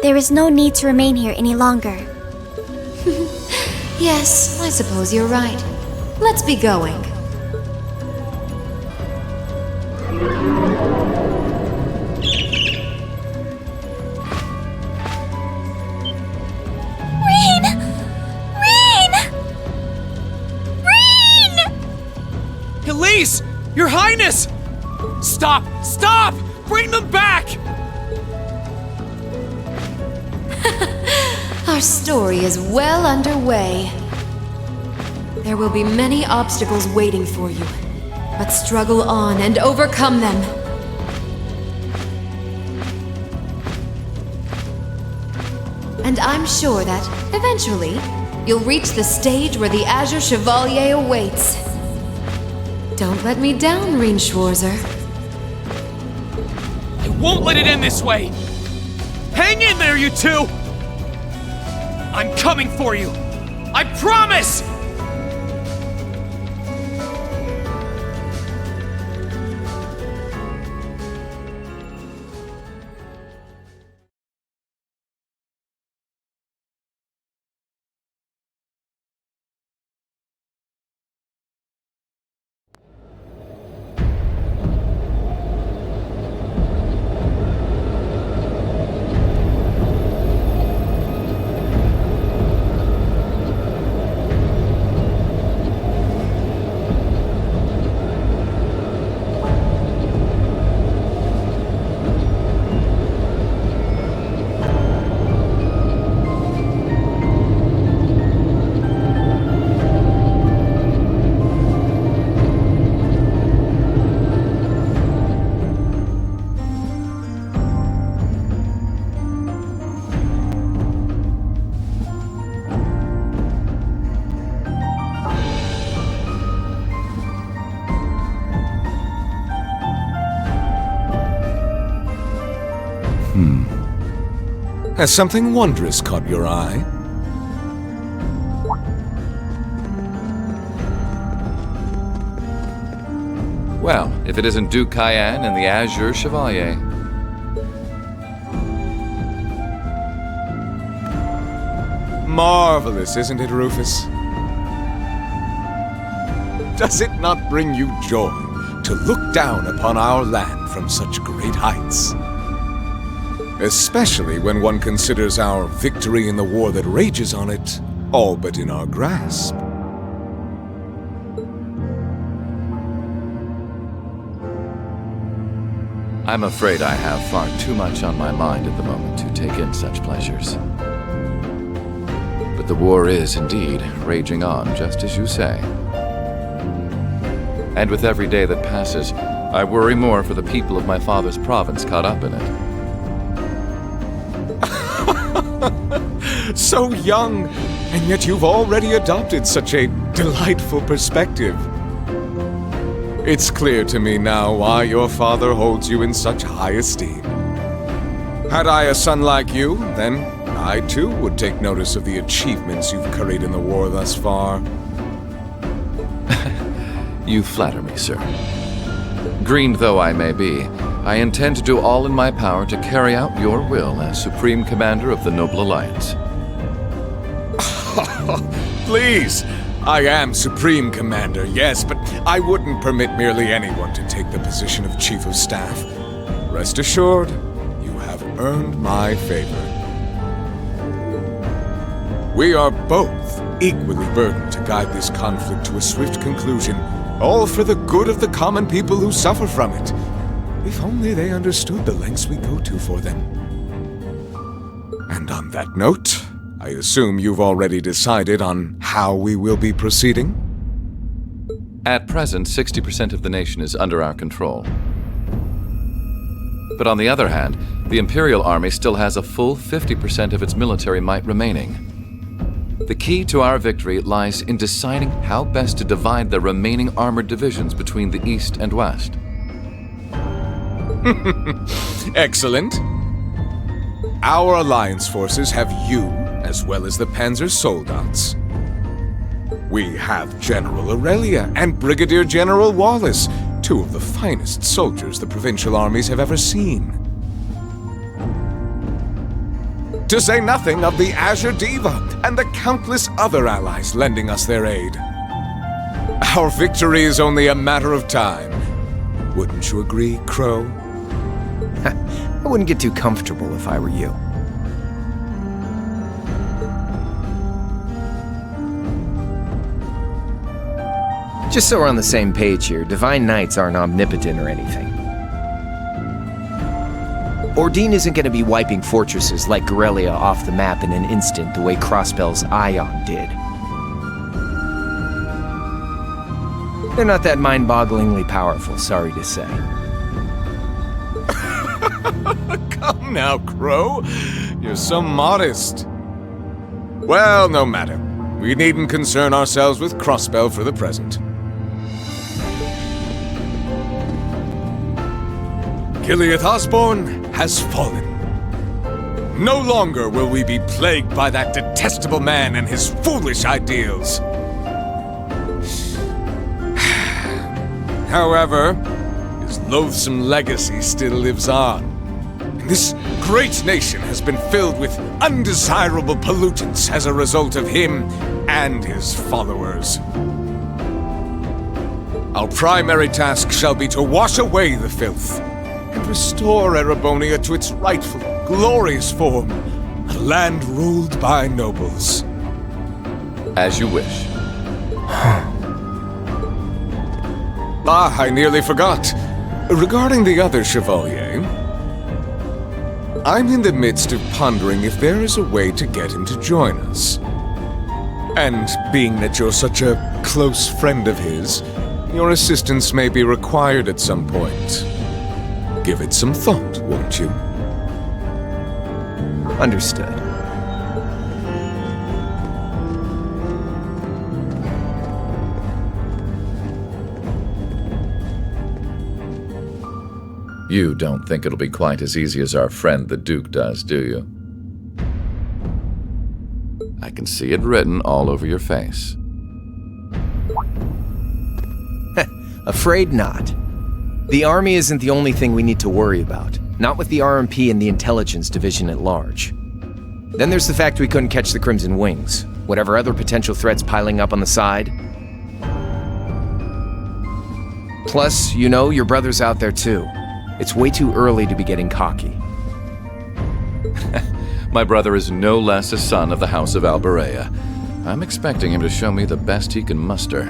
There is no need to remain here any longer. Yes, I suppose you're right. Let's be going. Elise! Your Highness! Stop! Stop! Bring them back! Our story is well underway. There will be many obstacles waiting for you, but struggle on and overcome them. And I'm sure that, eventually, you'll reach the stage where the Azure Chevalier awaits. Don't let me down, Reen Schwarzer. I won't let it end this way! Hang in there, you two! I'm coming for you! I promise! Has something wondrous caught your eye? Well, if it isn't Duke Cayenne and the Azure Chevalier. Marvelous, isn't it, Rufus? Does it not bring you joy to look down upon our land from such great heights? Especially when one considers our victory in the war that rages on it all but in our grasp. I'm afraid I have far too much on my mind at the moment to take in such pleasures. But the war is indeed raging on, just as you say. And with every day that passes, I worry more for the people of my father's province caught up in it. So young, and yet you've already adopted such a delightful perspective. It's clear to me now why your father holds you in such high esteem. Had I a son like you, then I too would take notice of the achievements you've curried in the war thus far. You flatter me, sir. Green though I may be, I intend to do all in my power to carry out your will as Supreme Commander of the Noble Alliance. Please! I am Supreme Commander, yes, but I wouldn't permit merely anyone to take the position of Chief of Staff. Rest assured, you have earned my favor. We are both equally burdened to guide this conflict to a swift conclusion, all for the good of the common people who suffer from it. If only they understood the lengths we go to for them. And on that note, I assume you've already decided on how we will be proceeding? At present, 60% of the nation is under our control. But on the other hand, the Imperial Army still has a full 50% of its military might remaining. The key to our victory lies in deciding how best to divide the remaining armored divisions between the East and West. Excellent. Our alliance forces have you, as well as the Panzer Soldats. We have General Aurelia and Brigadier General Wallace, two of the finest soldiers the provincial armies have ever seen. To say nothing of the Azure Diva and the countless other allies lending us their aid. Our victory is only a matter of time. Wouldn't you agree, Crow? I wouldn't get too comfortable if I were you. Just so we're on the same page here, Divine Knights aren't omnipotent or anything. Ordine isn't going to be wiping fortresses like Guerrilla off the map in an instant the way Crossbell's Ion did. They're not that mind-bogglingly powerful, sorry to say. Come now, Crow. You're so modest. Well, no matter. We needn't concern ourselves with Crossbell for the present. Gilead Osborne has fallen. No longer will we be plagued by that detestable man and his foolish ideals. However, his loathsome legacy still lives on. And this great nation has been filled with undesirable pollutants as a result of him and his followers. Our primary task shall be to wash away the filth and restore Erebonia to its rightful, glorious form, a land ruled by nobles. As you wish. I nearly forgot. Regarding the other Chevalier, I'm in the midst of pondering if there is a way to get him to join us. And being that you're such a close friend of his, your assistance may be required at some point. Give it some thought, won't you? Understood. You don't think it'll be quite as easy as our friend the Duke does, do you? I can see it written all over your face. Afraid not. The army isn't the only thing we need to worry about. Not with the RMP and the intelligence division at large. Then there's the fact we couldn't catch the Crimson Wings. Whatever other potential threats piling up on the side. Plus, you know, your brother's out there too. It's way too early to be getting cocky. My brother is no less a son of the House of Alberea. I'm expecting him to show me the best he can muster.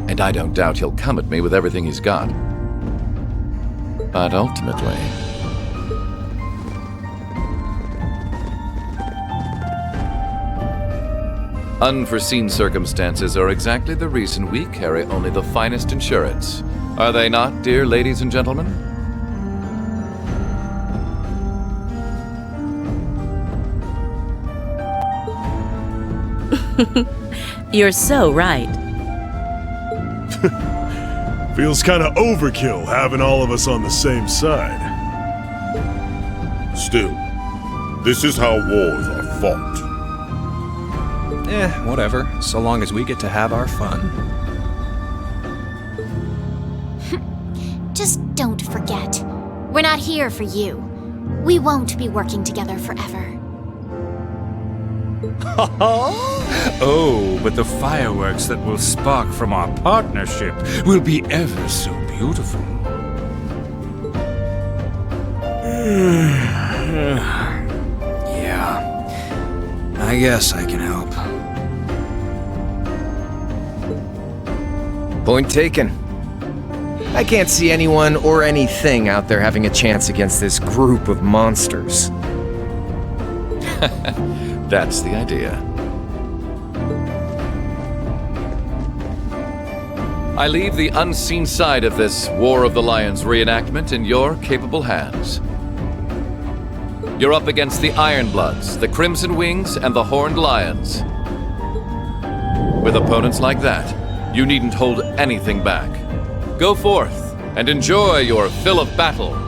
And I don't doubt he'll come at me with everything he's got. But ultimately... unforeseen circumstances are exactly the reason we carry only the finest insurance. Are they not, dear ladies and gentlemen? You're so right. Feels kinda overkill having all of us on the same side. Still, this is how wars are fought. Whatever, so long as we get to have our fun. Just don't forget. We're not here for you. We won't be working together forever. Oh, but the fireworks that will spark from our partnership will be ever so beautiful. Yeah, I guess I can help. Point taken. I can't see anyone or anything out there having a chance against this group of monsters. That's the idea. I leave the unseen side of this War of the Lions reenactment in your capable hands. You're up against the Ironbloods, the Crimson Wings, and the Horned Lions. With opponents like that, you needn't hold anything back. Go forth and enjoy your fill of battle.